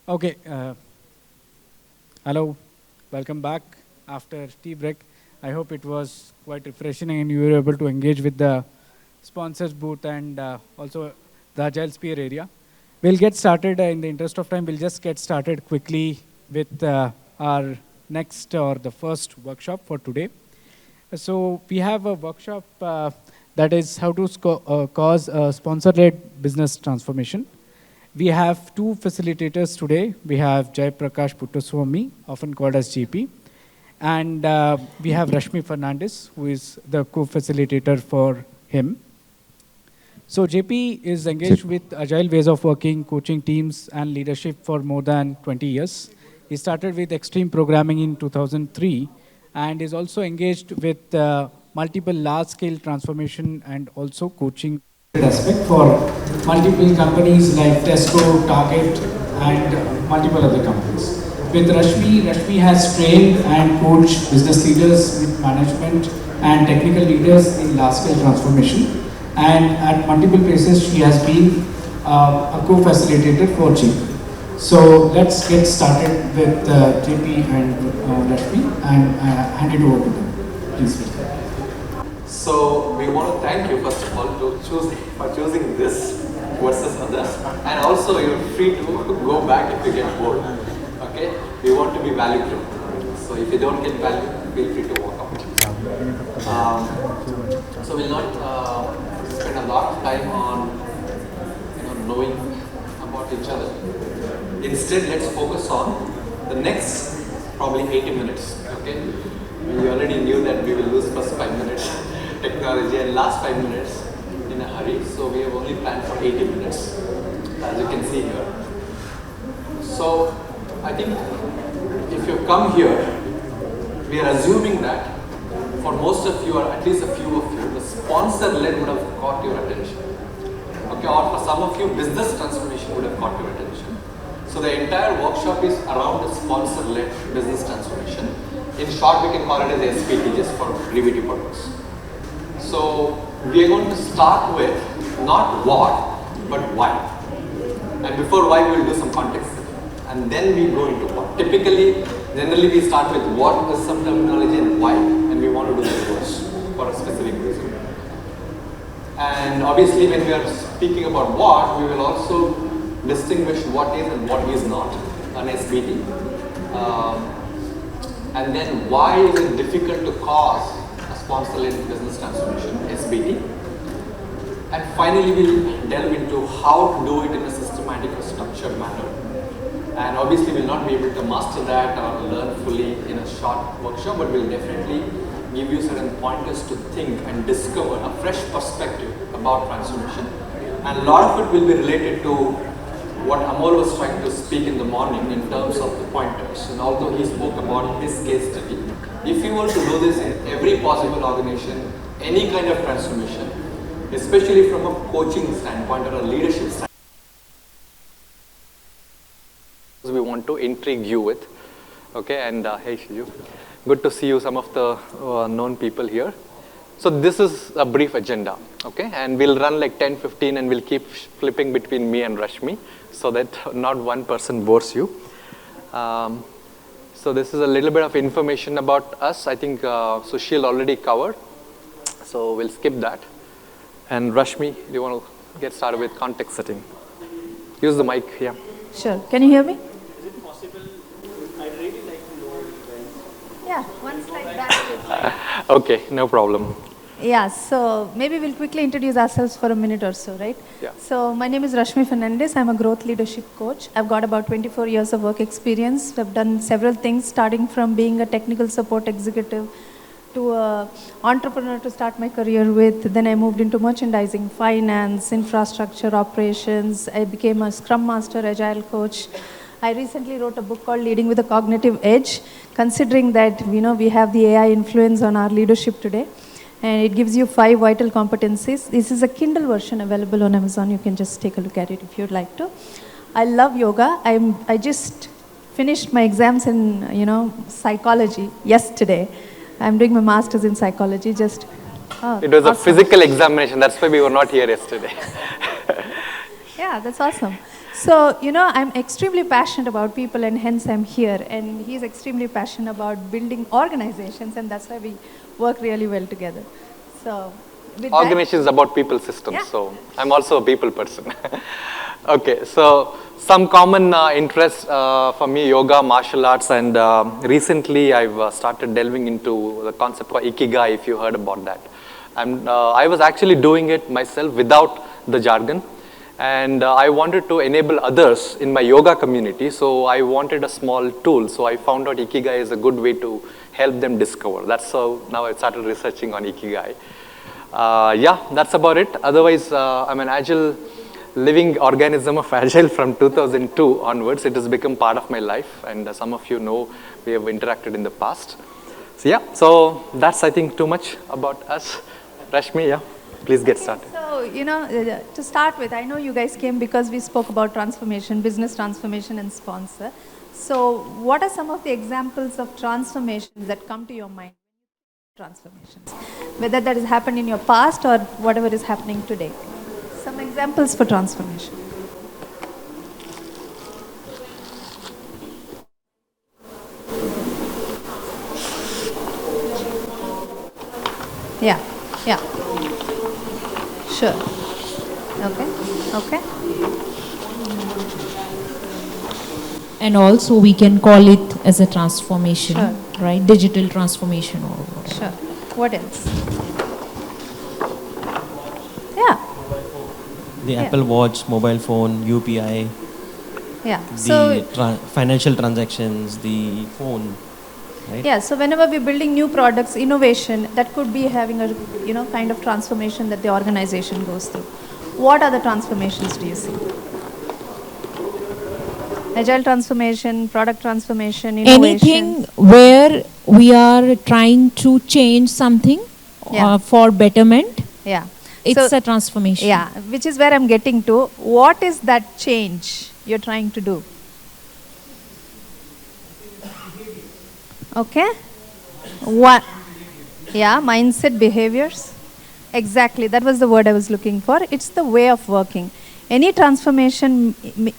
Okay, hello, welcome back after tea break. I hope it was quite refreshing and you were able to engage with the sponsors booth and also the Agile Spear area. We'll get started in the interest of time. We'll just get started quickly with our next or the first workshop for today. So we have a workshop that is how to cause a sponsor-led business transformation. We have two facilitators today. We have Jayaprakash Puttaswamy, often called as JP, and we have Rashmi Fernandes, who is the co-facilitator for him. So JP is engaged with agile ways of working, coaching teams, and leadership for more than 20 years. He started with extreme programming in 2003 and is also engaged with multiple large-scale transformation and also coaching aspect for multiple companies like Tesco, Target, and multiple other companies. With Rashmi has trained and coached business leaders with management and technical leaders in large-scale transformation. And at multiple places, she has been a co-facilitator for JP. So let's get started with JP and Rashmi and hand it over to them. Please. So we want to thank you first of all for choosing this versus others, and also you're free to go back if you get bored. Okay, we want to be value driven. So if you don't get value, feel free to walk out. So we'll not spend a lot of time on knowing about each other. Instead, let's focus on the next probably 80 minutes. Okay, we already knew that we will lose first 5 minutes technology and last 5 minutes in a hurry, so we have only planned for 80 minutes, as you can see here. So I think if you come here, we are assuming that for most of you, or at least a few of you, the sponsor-led would have caught your attention. Okay, or for some of you, business transformation would have caught your attention. So the entire workshop is around the sponsor-led business transformation. In short, we can call it as SPT, just for brevity purpose. So we are going to start with not what, but why. And before why, we will do some context. And then we go into what. Typically, generally we start with what is some terminology and why. And we want to do the reverse for a specific reason. And obviously when we are speaking about what, we will also distinguish what is and what is not an SBT. And then why is it difficult to cause sponsor-led business transformation, SBT. And finally, we'll delve into how to do it in a systematic or structured manner. And obviously, we'll not be able to master that or learn fully in a short workshop, but we'll definitely give you certain pointers to think and discover a fresh perspective about transformation. And a lot of it will be related to what Amol was trying to speak in the morning in terms of the pointers. And although he spoke about his case study, if you were to do this in every possible organization, any kind of transformation, especially from a coaching standpoint or a leadership standpoint, we want to intrigue you with. Okay, and hey Shiju, good to see you, some of the known people here. So this is a brief agenda, okay, and we'll run like 10-15 and we'll keep flipping between me and Rashmi so that not one person bores you. So this is a little bit of information about us. I think Sushil already covered, so we'll skip that. And Rashmi, do you want to get started with context setting? Use the mic, yeah. Sure. Can you hear me? Is it possible? I'd really like to know you guys. Yeah, one slide back. Okay, no problem. Yeah, so maybe we'll quickly introduce ourselves for a minute or so, right? Yeah. So my name is Rashmi Fernandes. I'm a growth leadership coach. I've got about 24 years of work experience. I've done several things, starting from being a technical support executive to an entrepreneur to start my career with. Then I moved into merchandising, finance, infrastructure, operations. I became a Scrum Master, Agile coach. I recently wrote a book called Leading with a Cognitive Edge, considering that we have the AI influence on our leadership today. And it gives you 5 vital competencies. This is a Kindle version available on Amazon. You can just take a look at it if you'd like to. I love yoga. I just finished my exams in psychology yesterday. I'm doing my master's in psychology. It was awesome. A physical examination. That's why we were not here yesterday. Yeah, that's awesome. So, I'm extremely passionate about people and hence I'm here. And he's extremely passionate about building organizations and that's why we work really well together. So, with Organization is about people systems, Yeah. so I'm also a people person. Okay, so some common interests for me, yoga, martial arts, and recently I've started delving into the concept of Ikigai, if you heard about that. I was actually doing it myself without the jargon, and I wanted to enable others in my yoga community, so I wanted a small tool. So I found out Ikigai is a good way to help them discover. That's how now I started researching on Ikigai. Yeah, that's about it. Otherwise, I'm an agile living organism of agile from 2002 onwards. It has become part of my life, and some of you know we have interacted in the past. So yeah, so that's I think too much about us. Rashmi, yeah, please get started. So, to start with, I know you guys came because we spoke about transformation, business transformation and sponsor. So, what are some of the examples of transformations that come to your mind? Transformations, whether that has happened in your past or whatever is happening today. Some examples for transformation. Yeah, yeah. Sure. Okay, okay. And also we can call it as a transformation, Sure. right? Digital transformation or whatever. Sure. What else? Yeah, The Yeah. Apple Watch, mobile phone, UPI, yeah. the So, financial transactions, the phone, right? yeah, so whenever we're building new products, innovation, that could be having a, kind of transformation that the organization goes through. What other transformations do you see? Agile transformation, product transformation, innovation. Anything where we are trying to change something Yeah. for betterment, Yeah. it's So- a transformation. Yeah, which is where I'm getting to. What is that change you're trying to do? Okay. What? Yeah, mindset, behaviors. Exactly, that was the word I was looking for. It's the way of working. Any transformation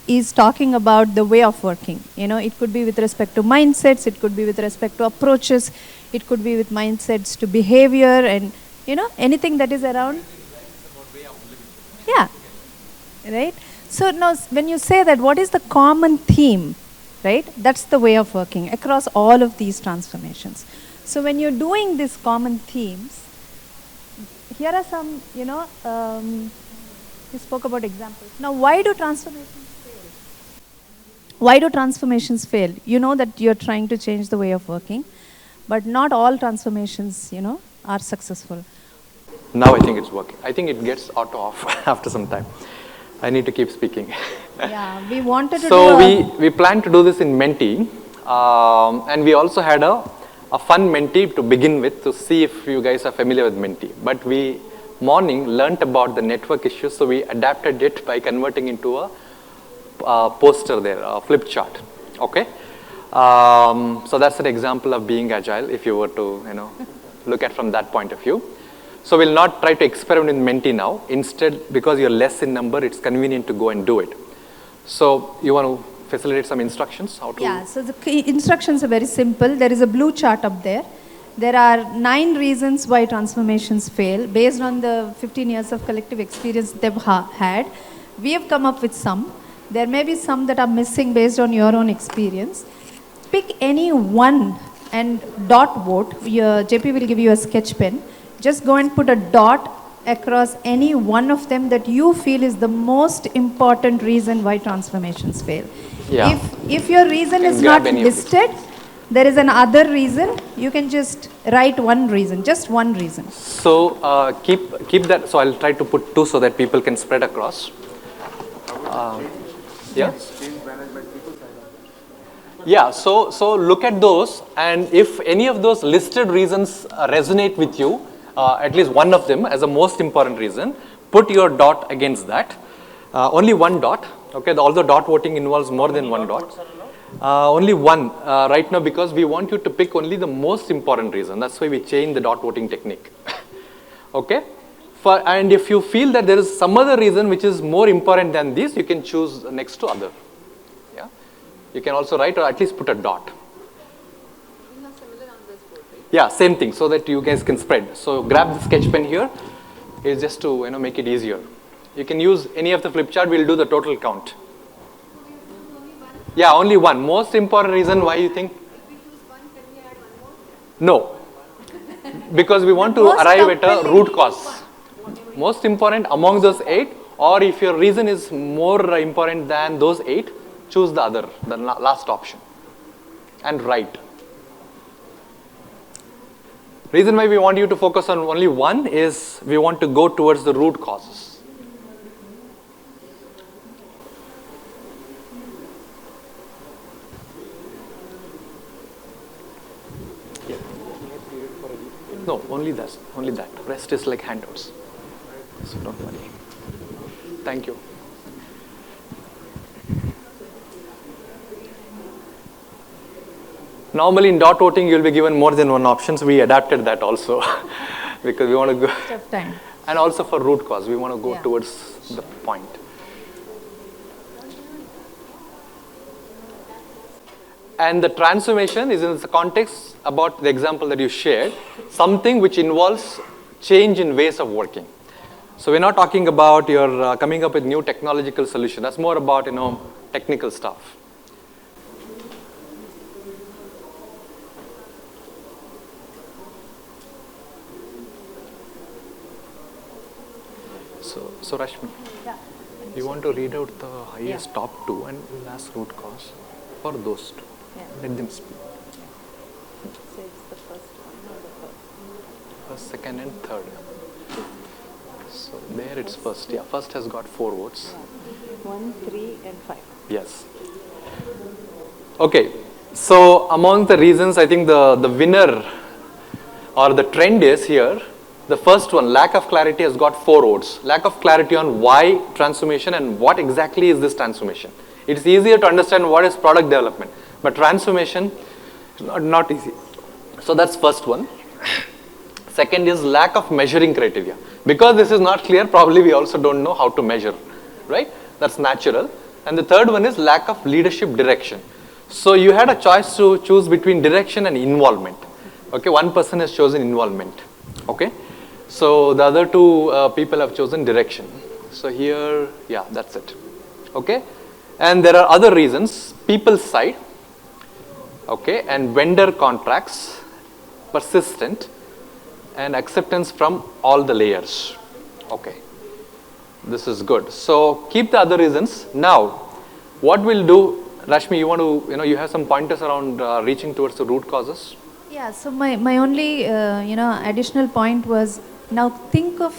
is talking about the way of working. It could be with respect to mindsets, it could be with respect to approaches, it could be with mindsets to behavior and, anything that is around. Yeah, right? So now when you say that, what is the common theme, right? That's the way of working across all of these transformations. So when you're doing these common themes, here are some, we spoke about examples. Now, why do transformations fail? Why do transformations fail? You know that you're trying to change the way of working, but not all transformations, are successful. Now I think it's working. I think it gets auto off after some time. I need to keep speaking. Yeah, we wanted to So do we planned to do this in Menti, and we also had a fun Menti to begin with to see if you guys are familiar with Menti. But we morning learnt about the network issues, so we adapted it by converting into a poster there, a flip chart. Okay, so that's an example of being agile. If you were to look at from that point of view. So we'll not try to experiment with Menti now. Instead, because you're less in number, it's convenient to go and do it. So you want to facilitate some instructions? How to? Yeah, so the instructions are very simple. There is a blue chart up there. There are 9 reasons why transformations fail. Based on the 15 years of collective experience they've had, we have come up with some. There may be some that are missing based on your own experience. Pick any one and dot vote. JP will give you a sketch pen. Just go and put a dot across any one of them that you feel is the most important reason why transformations fail. Yeah. If your reason Can is grab not any of these. listed, there is another reason. You can just write one reason, just one reason. So keep that. So I'll try to put 2 so that people can spread across. Yeah. Yeah. So look at those, and if any of those listed reasons resonate with you, at least one of them as a most important reason, put your dot against that. Only one dot. Okay. Although dot voting involves more than one dot. Only one right now, because we want you to pick only the most important reason. That's why we changed the dot voting technique. Okay. And if you feel that there is some other reason which is more important than this, you can choose next to other. Yeah, you can also write or at least put a dot. Yeah, same thing, so that you guys can spread. So grab the sketch pen here. It's just to make it easier. You can use any of the flip chart. We'll do the total count. Yeah, only one. Most important reason why you think? No, because we want to arrive at a root cause. Most important among those 8, or if your reason is more important than those 8, choose the other, the last option, and write. Reason why we want you to focus on only one is we want to go towards the root causes. Yeah. No, only that. Only that. Rest is like handouts. So don't worry. Thank you. Normally in dot voting you will be given more than one option, so we adapted that also because we want to go. Tough time. And also for root cause, we want to go towards the point. And the transformation is in the context about the example that you shared, something which involves change in ways of working. So we're not talking about your coming up with new technological solution. That's more about technical stuff. So Rashmi, you want to read out the highest top 2 and we'll ask root cause for those 2. Let them speak. So it's the first one or the third? First, second and third. So there it's first. Yeah, first has got 4 votes. 1, 3 and 5. Yes. Okay. So among the reasons, I think the winner or the trend is here. The first one, lack of clarity, has got 4 votes. Lack of clarity on why transformation and what exactly is this transformation. It's easier to understand what is product development, but transformation is not easy. So that's first one. Second is lack of measuring criteria. Because this is not clear, probably we also don't know how to measure, right? That's natural. And the third one is lack of leadership direction. So you had a choice to choose between direction and involvement. Okay, one person has chosen involvement. Okay. So the other 2 people have chosen direction. So here, yeah, that's it. Okay. And there are other reasons, people's side, okay, and vendor contracts, persistent, and acceptance from all the layers. Okay. This is good. So keep the other reasons. Now, what we'll do, Rashmi, you want to, you have some pointers around reaching towards the root causes? Yeah, so my only, additional point was, now think of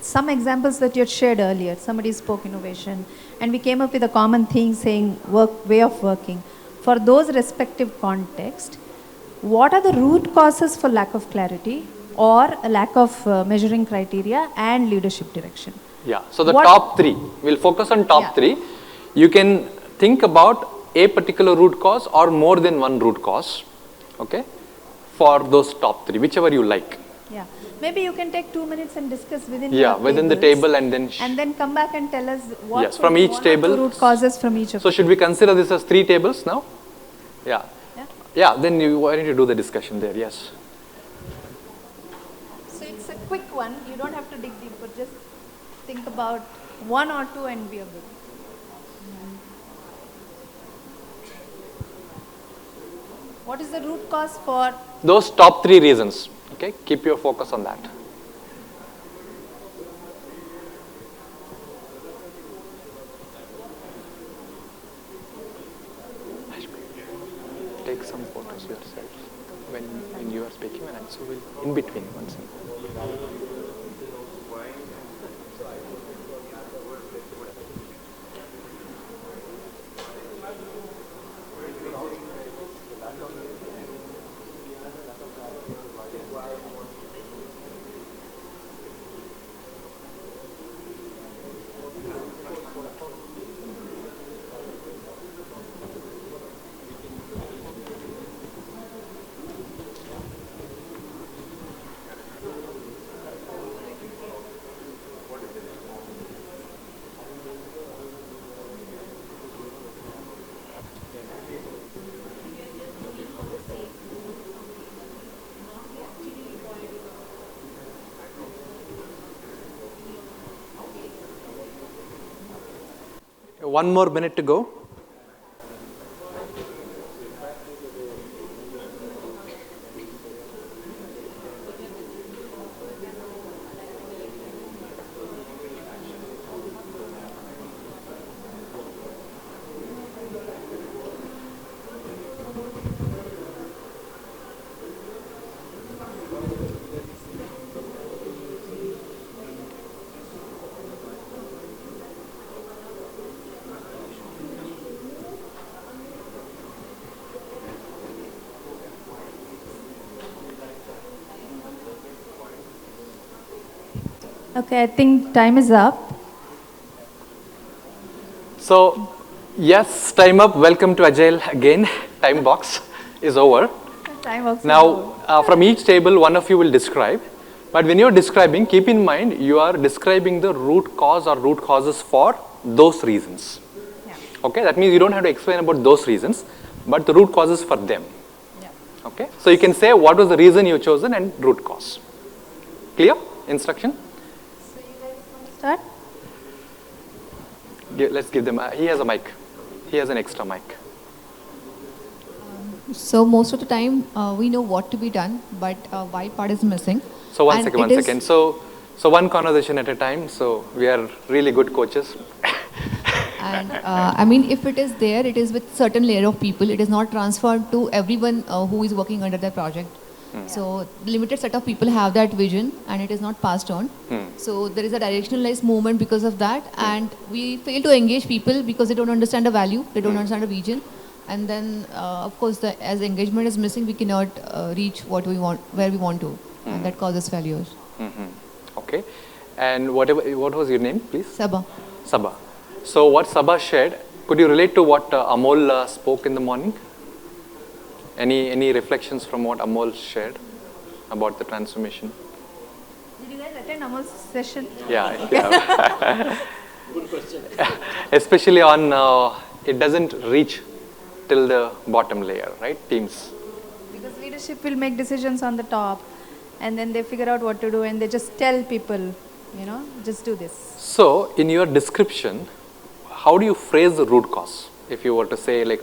some examples that you had shared earlier. Somebody spoke innovation, and we came up with a common thing saying way of working. For those respective contexts, what are the root causes for lack of clarity or a lack of measuring criteria and leadership direction? Yeah, so the top 3, we'll focus on top 3. You can think about a particular root cause or more than one root cause, okay, for those top 3, whichever you like. Yeah, maybe you can take 2 minutes and discuss within within the table and then come back and tell us what yes, from each table, root causes from each of So should we consider this as 3 tables now? Yeah, then why don't you do the discussion there? Yes. So it's a quick one, you don't have to dig deeper, just think about 1 or 2 and we are good. What is the root cause for those top 3 reasons? Okay, keep your focus on that. Take some photos yourself when you are speaking, and also will in between once. 1 more minute to go. Okay, I think time is up. So, yes, time up. Welcome to Agile again. Time box is over. Time box is over. Now, from each table, one of you will describe. But when you're describing, keep in mind you are describing the root cause or root causes for those reasons. Yeah. Okay, that means you don't have to explain about those reasons, but the root causes for them. Yeah. Okay, so you can say what was the reason you chosen and root cause. Clear? Instruction? So you guys want to start? Let's give them. He has a mic. He has an extra mic. So most of the time we know what to be done, but why part is missing. So one And second. So one conversation at a time. So we are really good coaches. And I mean, if it is there, it is with certain layer of people. It is not transferred to everyone who is working under the project. So limited set of people have that vision, and it is not passed on. So there is a directionless movement because of that, and we fail to engage people because they don't understand the value, they don't understand the vision, and then of course, as engagement is missing, we cannot reach what we want, where we want to, and that causes failures. Okay. And what was your name, please? Sabha. Sabha. So what Sabha shared, could you relate to what Amol spoke in the morning? Any reflections from what Amol shared about the transformation? Did you guys attend Amal's session? Yeah. Good question. Especially on it doesn't reach till the bottom layer, right? Teams. Because leadership will make decisions on the top, and then they figure out what to do, and they just tell people, just do this. So in your description, how do you phrase the root cause? If you were to say like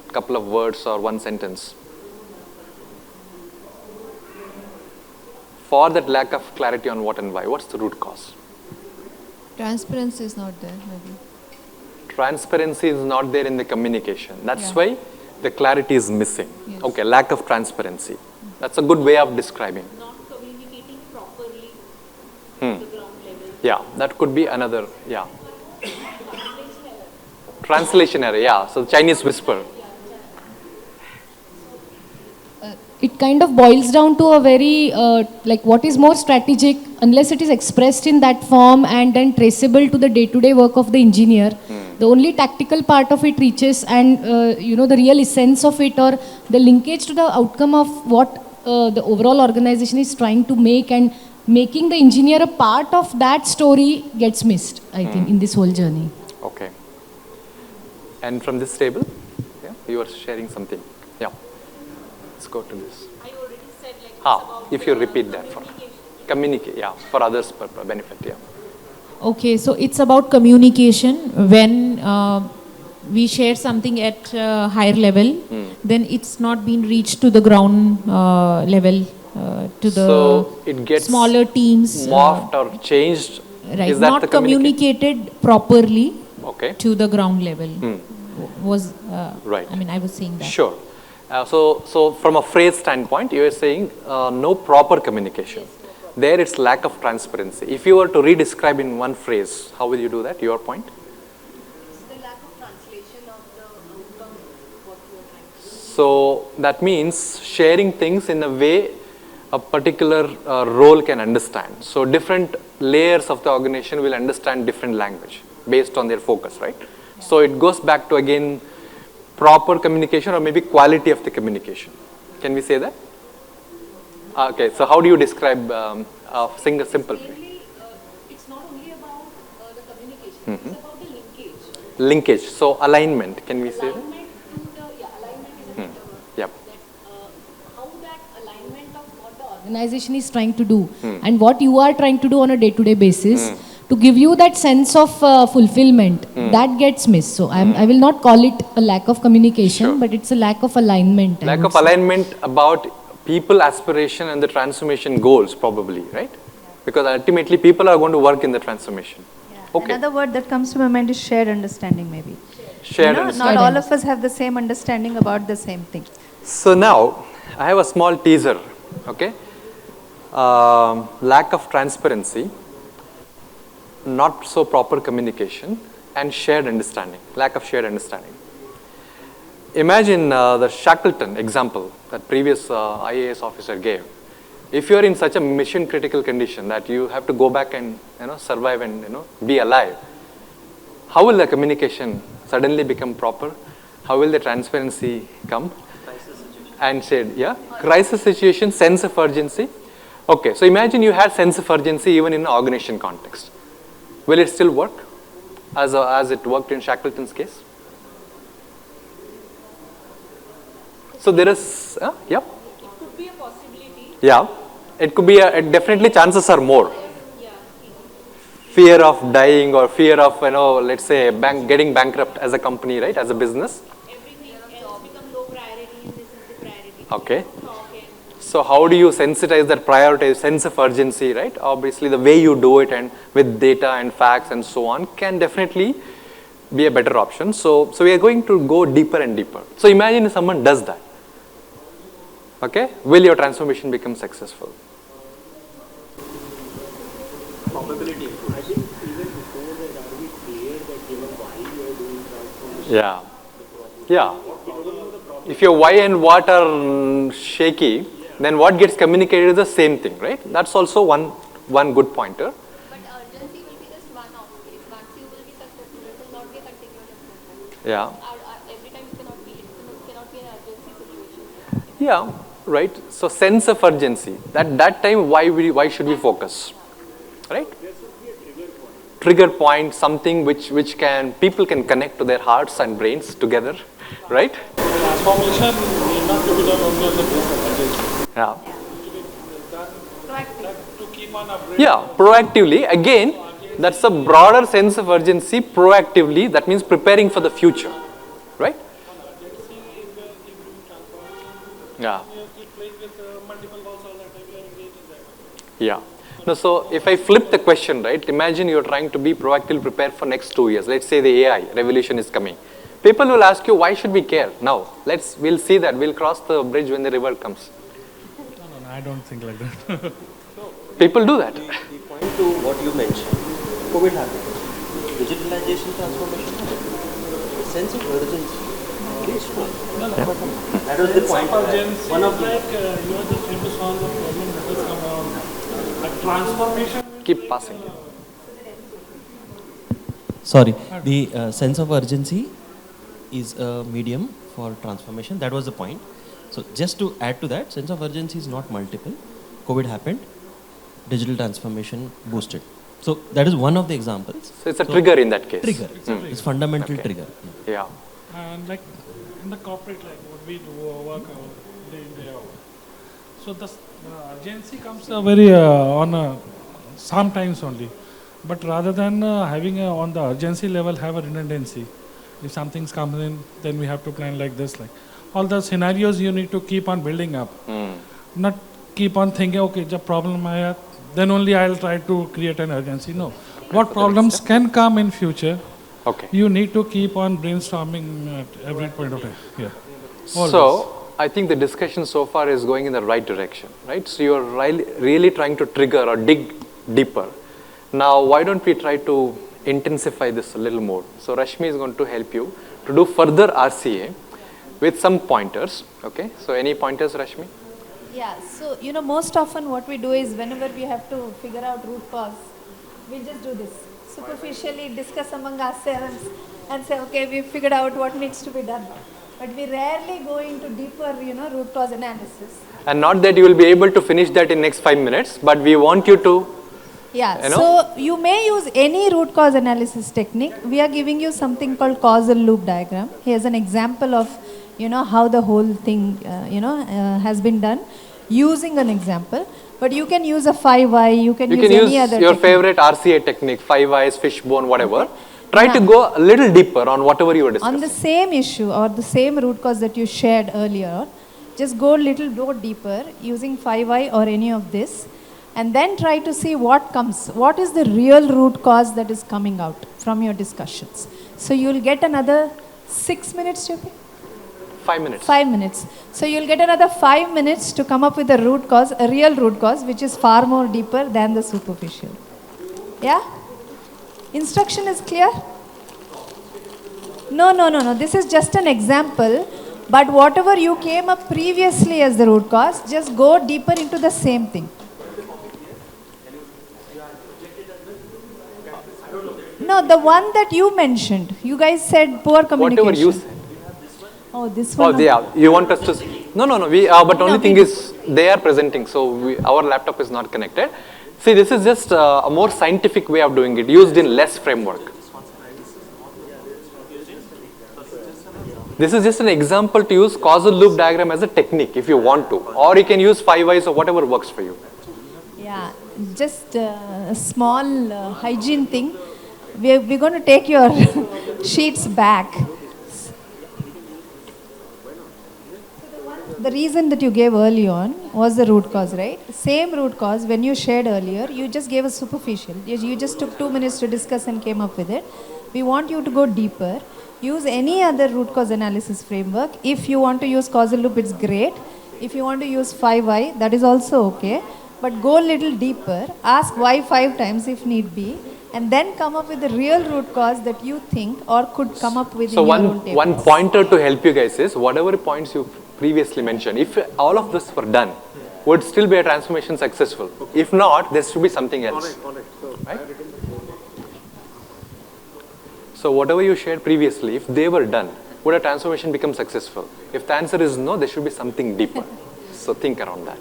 a couple of words or one sentence. For that lack of clarity on what and why, what's the root cause? Transparency is not there, maybe. Transparency is not there in the communication. That's Yeah. why the clarity is missing. Yes. Okay, lack of transparency. That's a good way of describing. Not communicating properly at the ground level. Yeah, that could be another, yeah. Translation error, yeah. So Chinese whisper. It kind of boils down to a very, like what is more strategic, unless it is expressed in that form and then traceable to the day-to-day work of the engineer. The only tactical part of it reaches, and the real essence of it, or the linkage to the outcome of what the overall organization is trying to make, and making the engineer a part of that story gets missed, I think, in this whole journey. Okay. And from this table, yeah, you are sharing something. Yeah. Let's go to this. I already said like it's about if you repeat that for communicate, yeah, for others' benefit, yeah. Okay, so it's about communication. When we share something at higher level, then it's not been reached to the ground level, to the So it gets smaller teams. morphed or changed. Right, Is that not the communicated properly Okay. to the ground level. Was Right. I mean, I was saying that. Sure. So from a phrase standpoint, you are saying no proper communication. There it's lack of transparency. If you were to re-describe in one phrase, how will you do that? Your point? The lack of translation of the outcome, what you are trying to do. So that means sharing things in a way a particular role can understand. So different layers of the organization will understand different language based on their focus, right? Yeah. So it goes back to again proper communication or maybe quality of the communication. Can we say that? Okay, so how do you describe a simple phrase? It's not only about the communication, it's about the linkage. Linkage, so alignment, can we say that? Alignment to the, alignment is a better word. Yep. How that alignment of what the Organization is trying to do, and what you are trying to do on a day-to-day basis, to give you that sense of fulfillment. That gets missed. So I will not call it a lack of communication, Sure. but it's a lack of alignment. I Lack would of say. alignment about people aspiration and the transformation goals probably, right? Because ultimately people are going to work in the transformation. Okay. Another word that comes to my mind is shared understanding, maybe. Shared Not understanding. all of us have the same understanding about the same thing. So now I have a small teaser, okay? Lack of transparency, not so proper communication, and shared understanding, lack of shared understanding. Imagine the Shackleton example that previous IAS officer gave. If you are in such a mission critical condition that you have to go back and survive and be alive, how will the communication suddenly become proper? How will the transparency come? And said, yeah, crisis situation, sense of urgency. Okay, so imagine you had sense of urgency even in an organization context. Will it still work as it worked in Shackleton's case? So there is, yep. It could be a possibility. Yeah, it could be, definitely chances are more. Fear of dying or fear of, let's say, getting bankrupt as a company, right, as a business. Everything else become low priority. This is the priority. Okay. So how do you sensitize that priority, sense of urgency, right? Obviously, the way you do it and with data and facts and so on can definitely be a better option. So we are going to go deeper and deeper. So imagine if someone does that. Okay, will your transformation become successful? Probability. I think even before that, are we clear that why we are doing transformation? Yeah. Yeah. If your why and what are shaky, then what gets communicated is the same thing, right? That's also one good pointer. But urgency will be just one off case. Once you will be successful, it will not be a continuous improvement. Yeah. Every time it cannot be an urgency situation. Yeah, right. So sense of urgency. That time, why should we focus, right? Trigger point, something which people can connect to their hearts and brains together, right? Transformation need not to be done only on the basis of urgency. Yeah. To keep on upgrading. Yeah, proactively. Again, that's a broader sense of urgency. Proactively, that means preparing for the future, right? Yeah. Yeah. No, so if I flip the question, right, imagine you're trying to be proactively prepared for next 2 years. Let's say the AI revolution is coming. People will ask you, why should we care? Now, we'll see that. We'll cross the bridge when the river comes. No, I don't think like that. People do that. The point to what you mentioned, COVID happened. Digitalization transformation happened. Sense of urgency. Very strong. That was the point. One of the you are just trying to solve the problem that has come around. A transformation. Keep passing. Sorry, the sense of urgency is a medium for transformation. That was the point. So just to add to that, sense of urgency is not multiple. COVID happened, digital transformation boosted. So that is one of the examples. So it's a trigger in that case. Trigger. It's fundamental trigger. Yeah. And like in the corporate, like what we do, work day in, day out. So the urgency comes very sometimes only. But rather than having on the urgency level, have a redundancy. If something comes in, then we have to plan like this. Like all the scenarios you need to keep on building up. Not keep on thinking, okay, the problem I have, then only I'll try to create an urgency. No. What problems can come in future? Okay. You need to keep on brainstorming at every point of time. Yeah. So I think the discussion so far is going in the right direction, right? So you're really trying to trigger or dig deeper. Now, why don't we try to intensify this a little more? So Rashmi is going to help you to do further RCA with some pointers. Okay. So any pointers, Rashmi? Yeah, so most often what we do is whenever we have to figure out root cause, we just do this. Superficially discuss among ourselves and say, okay, we figured out what needs to be done. But we rarely go into deeper, root cause analysis. And not that you will be able to finish that in next 5 minutes, but we want you to. Yeah, so you may use any root cause analysis technique. We are giving you something called causal loop diagram. Here's an example of, how the whole thing, has been done using an example. But you can use a 5i, you can You use can any use other your technique. favorite RCA technique, 5 eyes, fishbone, whatever. Okay. Try Yeah. to go a little deeper on whatever you were discussing. On the same issue or the same root cause that you shared earlier, just go a little more deeper using 5i or any of this, and then try to see what comes. What is the real root cause that is coming out from your discussions? So you'll get another 6 minutes, JP? 5 minutes. 5 minutes. So you'll get another 5 minutes to come up with a root cause, a real root cause, which is far more deeper than the superficial. Yeah? Instruction is clear? No. This is just an example. But whatever you came up previously as the root cause, just go deeper into the same thing. No, the one that you mentioned. You guys said poor communication. Whatever you said. Oh, this Oh, one. yeah. You want us to... No. We, but only No, thing we- is, they are presenting, so our laptop is not connected. See, this is just a more scientific way of doing it, used in less framework. This is just an example to use causal loop diagram as a technique if you want to. Or you can use 5 eyes or whatever works for you. Yeah, just a small hygiene thing. We're going to take your sheets back. The reason that you gave early on was the root cause, right? Same root cause when you shared earlier, you just gave a superficial. You just took 2 minutes to discuss and came up with it. We want you to go deeper. Use any other root cause analysis framework. If you want to use causal loop, it's great. If you want to use 5i, that is also okay. But go a little deeper. Ask why 5 times if need be. And then come up with the real root cause that you think or could come up with So in your own one tables. pointer to help you guys is, whatever points you previously mentioned, if all of this were done, would still be a transformation successful. If not, there should be something else. Right? So whatever you shared previously, if they were done, would a transformation become successful? If the answer is no, there should be something deeper. So think around that.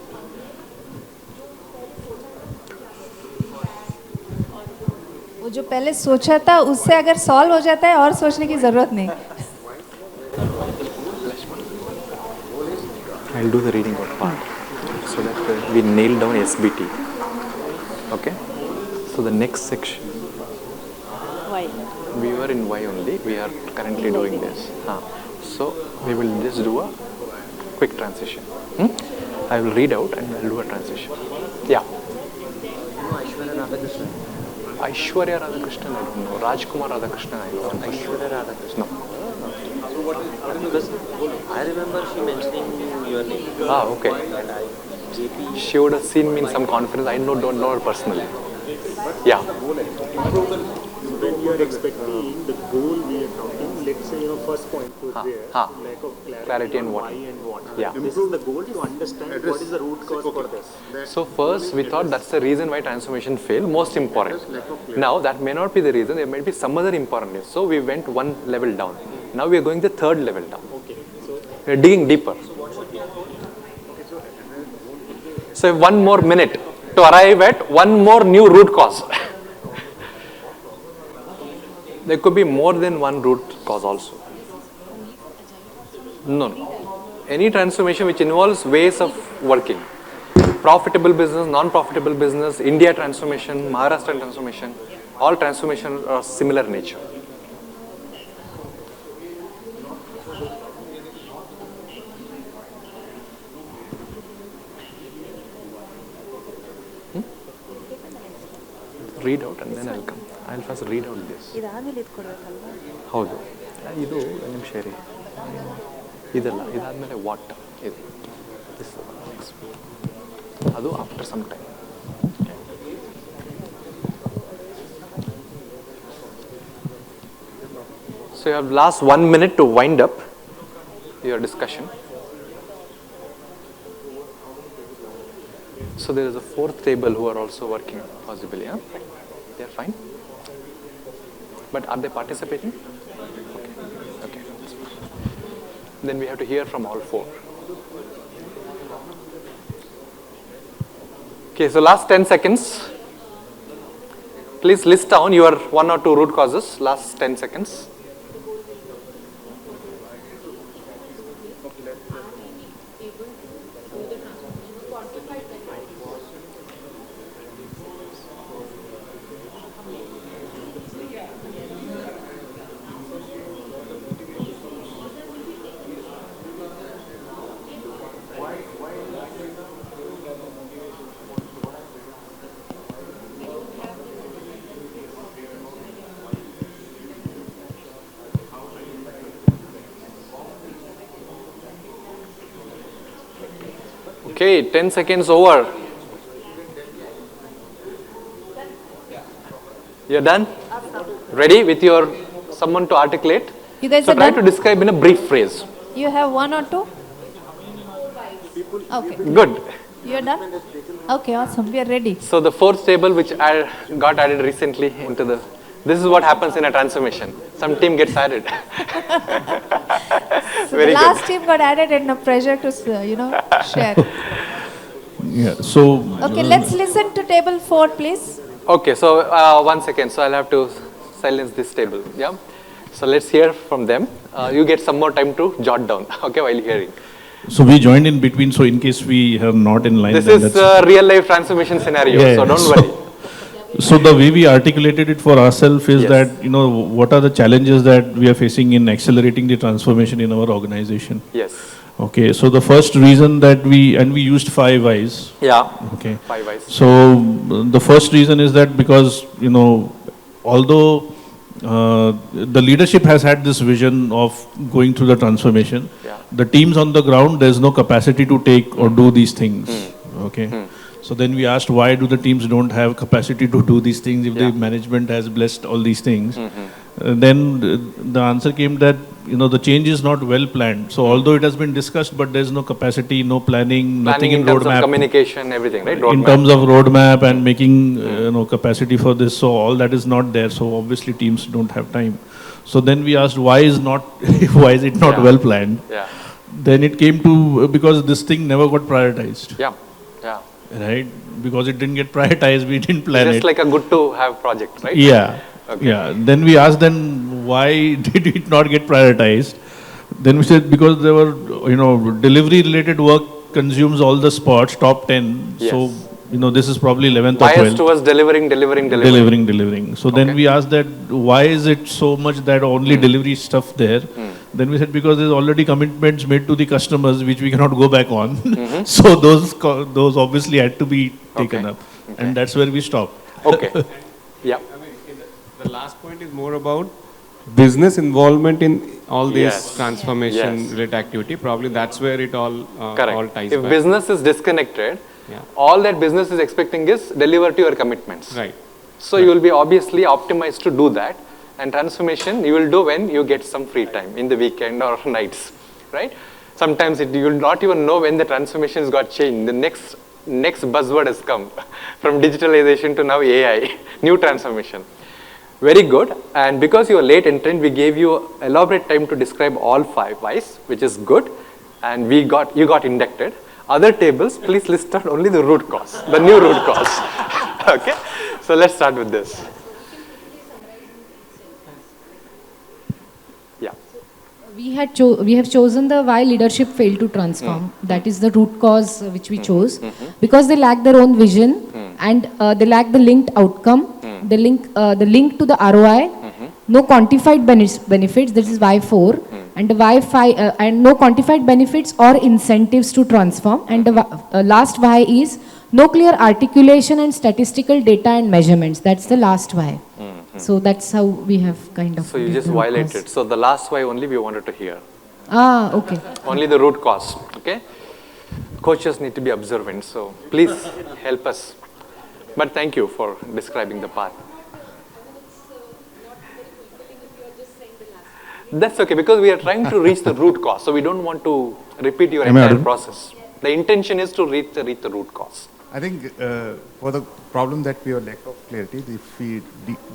वो जो पहले सोचा था उससे अगर solve हो जाता है और सोचने की जरूरत नहीं. I'll do the reading out part so that we nail down SBT. Okay? So the next section. Why? We were in Y only. We are currently doing this. So we will just do a quick transition. I will read out and we'll do a transition. Yeah. Aishwarya Radhakrishnan, I don't know. Rajkumar Radhakrishnan, I don't know. Aishwarya Radhakrishnan. No. Because I remember she mentioning your name. Okay. And I, JP. She would have seen me in some conference. I don't know her personally. Yeah. When you are expecting the goal we are talking, let's say your first point was there, lack of Clarity and what. why and what. Yeah. This is the goal to understand what is the root cause for this. So first we thought that's the reason why transformation failed, most important. Now that may not be the reason, there might be some other important reason. So we went one level down. Now we are going the third level down. Okay. So We are digging deeper. So one more minute to arrive at one more new root cause. There could be more than one root cause also. No. Any transformation which involves ways of working. Profitable business, non-profitable business, India transformation, Maharashtra transformation, all transformation are similar nature. Read out and then I'll come. I'll first read out this. ಇದಾದ್ಮೇಲೆ ಇದು ಕೊಡ್ಬೇಕಲ್ವಾ? ಹೌದು ಇದು ಒಂದು ನಿಮಿಷ ರೀ ಇದಲ್ಲ ಇದಾದ್ಮೇಲೆ what ಇದು ಅದು after some time. So you have last 1 minute to wind up your discussion. So there is a fourth table who are also working possibly, yeah? They are fine? But are they participating? Okay. Then we have to hear from all four. Okay, so last 10 seconds. Please list down your 1 or 2 root causes, last 10 seconds. Okay, 10 seconds over. You're done? Ready with your someone to articulate? You guys So are try done? to describe in a brief phrase. You have one or two? Okay. Good. You're done? Okay, awesome. We are ready. So the fourth table which I got added recently into the, this is what happens in a transformation. Some team gets added. So Very the last good. team got added and the pressure to, share. Yeah. So. Okay, let's listen to table 4, please. Okay, so 1 second. So I'll have to silence this table. Yeah. So let's hear from them. You get some more time to jot down. Okay, while hearing. So we joined in between. So in case we are not in line. This then is a real life transformation scenario. Yeah, so don't worry. So the way we articulated it for ourselves is that, what are the challenges that we are facing in accelerating the transformation in our organization? Yes. Okay, so the first reason that we used 5 whys. Yeah. Okay. 5 whys. So the first reason is that because, although the leadership has had this vision of going through the transformation, the teams on the ground, there's no capacity to take or do these things. Okay. So then we asked, why do the teams don't have capacity to do these things if the management has blessed all these things? Then the answer came that, the change is not well planned. So although it has been discussed, but there's no capacity, no planning, nothing in terms of roadmap. Communication, everything, right? In Roadmap. terms of roadmap and making, capacity for this. So all that is not there. So obviously teams don't have time. So then we asked, why is it not well planned? Yeah. Then it came to, because this thing never got prioritized. Yeah. Yeah. Right? Because it didn't get prioritized, we didn't plan it. Just like a good to have project, right? Yeah. Okay. Yeah. Then we asked them, why did it not get prioritized? Then we said, because there were, delivery related work consumes all the spots, top 10. Yes. So, this is probably 11th or Bias 12th. towards delivering. So then we asked that, why is it so much that only delivery stuff there? Then we said, because there's already commitments made to the customers which we cannot go back on. So those obviously had to be taken up. Okay. And that's where we stopped. Okay. Yeah. The last point is more about business involvement in all these transformation related activity. Probably that's where it all ties If back. business is disconnected, all that business is expecting is deliver to your commitments. Right. So you will be obviously optimized to do that. And transformation you will do when you get some free time in the weekend or nights, right? Sometimes you will not even know when the transformations got changed. The next buzzword has come from digitalization to now AI, new transformation. Very good. And because you are late entrant, we gave you elaborate time to describe all 5 whys, which is good. And you got inducted. Other tables, please list out only the root cause, the new root cause. Okay. So let's start with this. Yeah. We have chosen the why leadership failed to transform. That is the root cause which we chose. Because they lack their own vision and they lack the linked outcome, the link to the ROI, no quantified benefits, this is why 4, and the why 5, and no quantified benefits or incentives to transform, and the last why is no clear articulation and statistical data and measurements. That's the last why. So that's how we have kind of. So you just violated. So the last why only we wanted to hear. Ah, okay. Only the root cause. Okay. Coaches need to be observant. So please help us. But thank you for describing the path. That's okay, because we are trying to reach the root cause. So we don't want to repeat your entire process. The intention is to reach the root cause. I think for the problem that we have lack of clarity, if we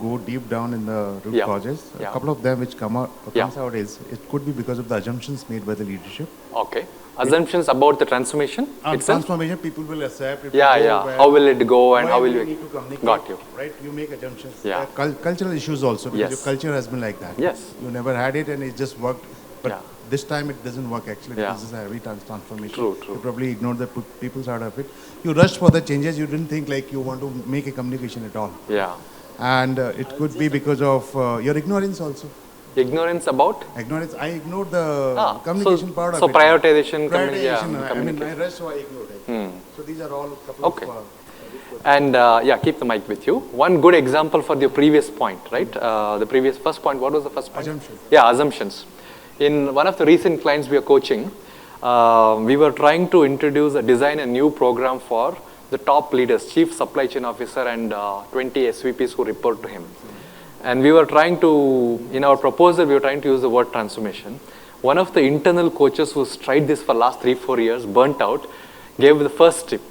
go deep down in the root causes, a couple of them which comes out is, it could be because of the assumptions made by the leadership. Okay. Assumptions about the transformation itself? Transformation, people will accept. How will it go and how will you... need to communicate, Got you. Right? You make assumptions. Yeah. Cultural issues also, because your culture has been like that. Yes. You never had it and it just worked. But this time it doesn't work actually. This is a heavy transformation. True. You probably ignored the people's side of it. You rushed for the changes. You didn't think like you want to make a communication at all. Yeah. And it could be because of your ignorance also. Ignorance about? Ignorance. I ignored the communication part of it. So prioritization, communication. communication. I mean, I rushed, so I ignored it. So these are all a couple of... And keep the mic with you. One good example for the previous point, right? The first point, what was the first point? Assumptions. Yeah, assumptions. In one of the recent clients we are coaching, we were trying to design a new program for the top leaders, Chief Supply Chain Officer and 20 SVPs who report to him. And we were trying to, in our proposal, we were trying to use the word transformation. One of the internal coaches who's tried this for last 3-4 years, burnt out, gave the first tip.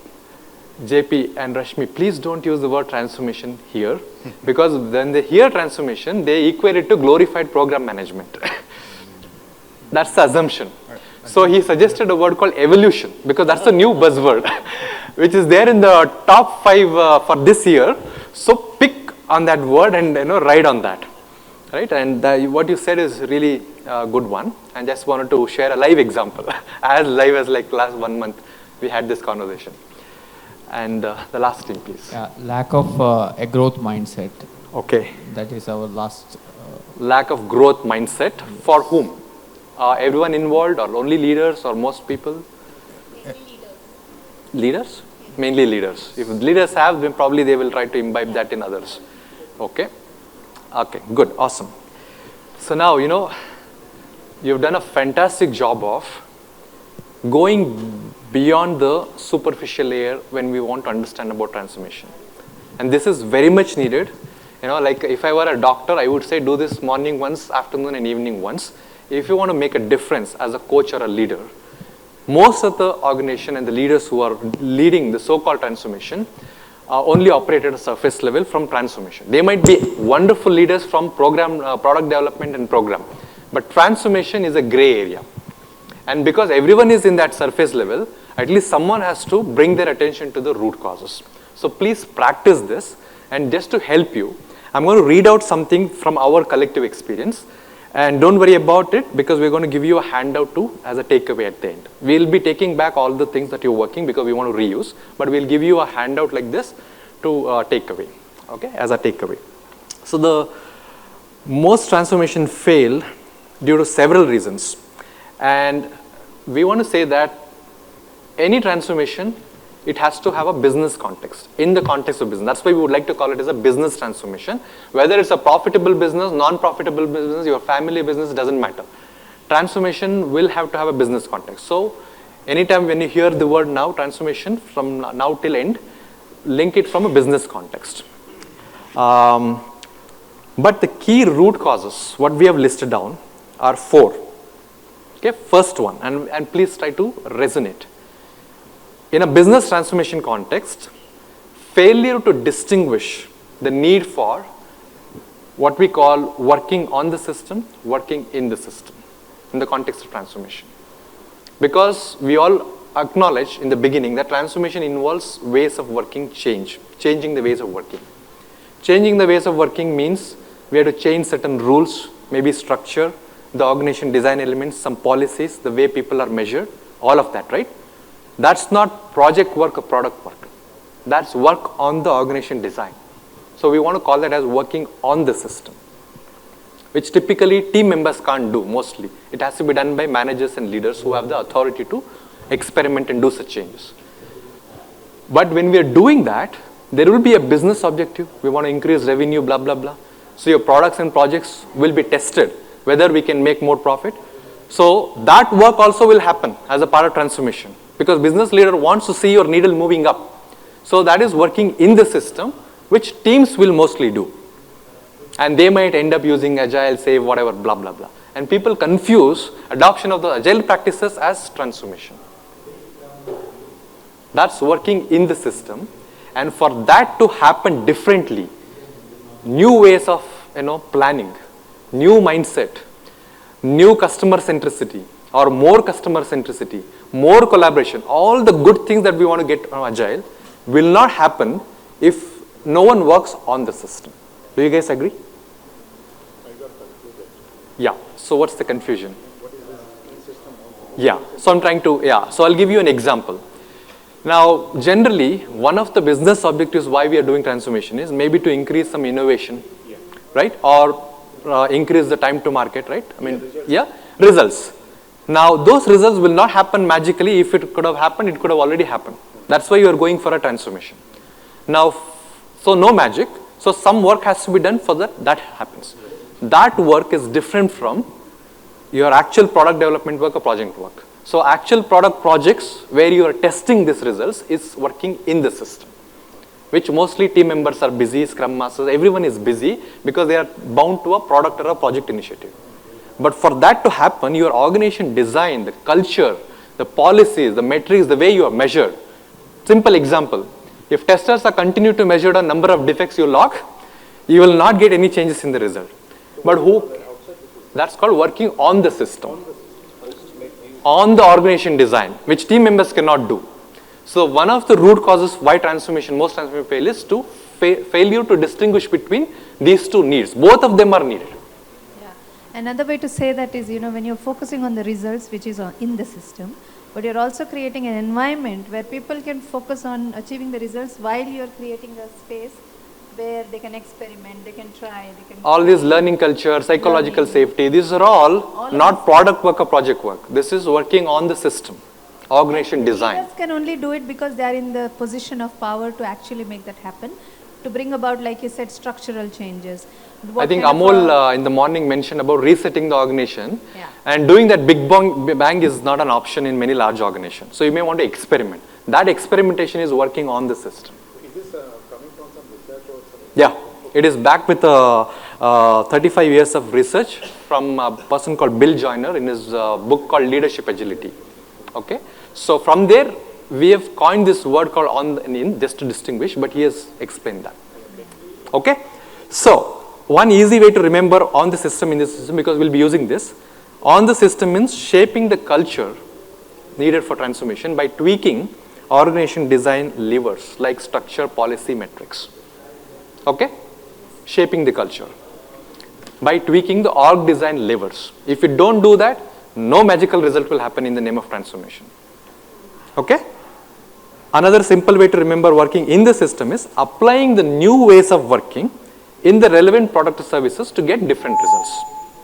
JP and Rashmi, please don't use the word transformation here, because when they hear transformation, they equate it to glorified program management. That's the assumption. So he suggested a word called evolution, because that's the new buzzword, which is there in the top 5 for this year. So pick on that word and ride on that, right? And what you said is really a good one. I just wanted to share a live example, as live as like last 1 month we had this conversation. And the last thing, please. Yeah, lack of a growth mindset. Okay. That is our last. Lack of growth mindset for whom? Everyone involved, or only leaders, or most people? Leaders? Mainly leaders. If leaders have, then probably they will try to imbibe that in others. Okay. Okay, good, awesome. So now, you've done a fantastic job of going beyond the superficial layer when we want to understand about transformation. And this is very much needed. Like if I were a doctor, I would say do this morning once, afternoon and evening once. If you want to make a difference as a coach or a leader, most of the organization and the leaders who are leading the so-called transformation only operate at a surface level from transformation. They might be wonderful leaders from product development and program, but transformation is a gray area. And because everyone is in that surface level, at least someone has to bring their attention to the root causes. So please practice this. And just to help you, I'm going to read out something from our collective experience. And don't worry about it, because we're going to give you a handout too as a takeaway at the end. We'll be taking back all the things that you're working because we want to reuse, but we'll give you a handout like this to take away, okay, as a takeaway. So the most transformation fail due to several reasons. And we want to say that any transformation, it has to have a business context, in the context of business. That's why we would like to call it as a business transformation. Whether it's a profitable business, non-profitable business, your family business, doesn't matter. Transformation will have to have a business context. So anytime when you hear the word now, transformation, from now till end, link it from a business context. But the key root causes, what we have listed down, are 4. Okay, first one, and please try to resonate. In a business transformation context, failure to distinguish the need for what we call working on the system, working in the system, in the context of transformation. Because we all acknowledge in the beginning that transformation involves ways of working changing the ways of working. Changing the ways of working means we have to change certain rules, maybe structure, the organization design elements, some policies, the way people are measured, all of that, right? That's not project work or product work. That's work on the organization design. So we want to call that as working on the system, which typically team members can't do mostly. It has to be done by managers and leaders who have the authority to experiment and do such changes. But when we are doing that, there will be a business objective. We want to increase revenue, blah, blah, blah. So your products and projects will be tested, whether we can make more profit. So that work also will happen as a part of transformation, because business leader wants to see your needle moving up. So that is working in the system, which teams will mostly do. And they might end up using agile, save, whatever, blah, blah, blah. And people confuse adoption of the agile practices as transformation. That's working in the system. And for that to happen differently, new ways of planning, new mindset, new customer centricity, or more customer centricity, more collaboration, all the good things that we want to get from agile will not happen if no one works on the system. Do you guys agree? Yeah. So what's the confusion? Yeah. So I'm trying to, So I'll give you an example. Now, generally, one of the business objectives why we are doing transformation is maybe to increase some innovation, right? Or increase the time to market, right? I mean, results. Now, those results will not happen magically. If it could have happened, it could have already happened. That's why you are going for a transformation. Now, so no magic. So some work has to be done for that happens. That work is different from your actual product development work or project work. So actual product projects where you are testing these results is working in the system, which mostly team members are busy, scrum masters, everyone is busy because they are bound to a product or a project initiative. But for that to happen, your organization design, the culture, the policies, the metrics, the way you are measured. Simple example, if testers are continue to measure the number of defects you log, you will not get any changes in the result. But that's called working on the system, on the organization design, which team members cannot do. So one of the root causes why most transformation fail is to failure to distinguish between these two needs. Both of them are needed. Another way to say that is, when you're focusing on the results, which is in the system, but you're also creating an environment where people can focus on achieving the results while you're creating a space where they can experiment, they can try, they can... All these learning culture, psychological safety, these are all not product work or project work. This is working on the system, organization design. Leaders can only do it because they are in the position of power to actually make that happen, to bring about, like you said, structural changes. I think Amol in the morning mentioned about resetting the organization, and doing that big bang is not an option in many large organizations. So you may want to experiment. That experimentation is working on the system. Is this coming from some research or something? Yeah, it is backed with 35 years of research from a person called Bill Joyner in his book called Leadership Agility. Okay, so from there we have coined this word called on and in just to distinguish, but he has explained that. Okay, so one easy way to remember on the system in this system, because we'll be using this, on the system means shaping the culture needed for transformation by tweaking organization design levers like structure, policy, metrics. Okay, shaping the culture by tweaking the org design levers. If you don't do that, no magical result will happen in the name of transformation. Okay, another simple way to remember working in the system is applying the new ways of working in the relevant product or services to get different results.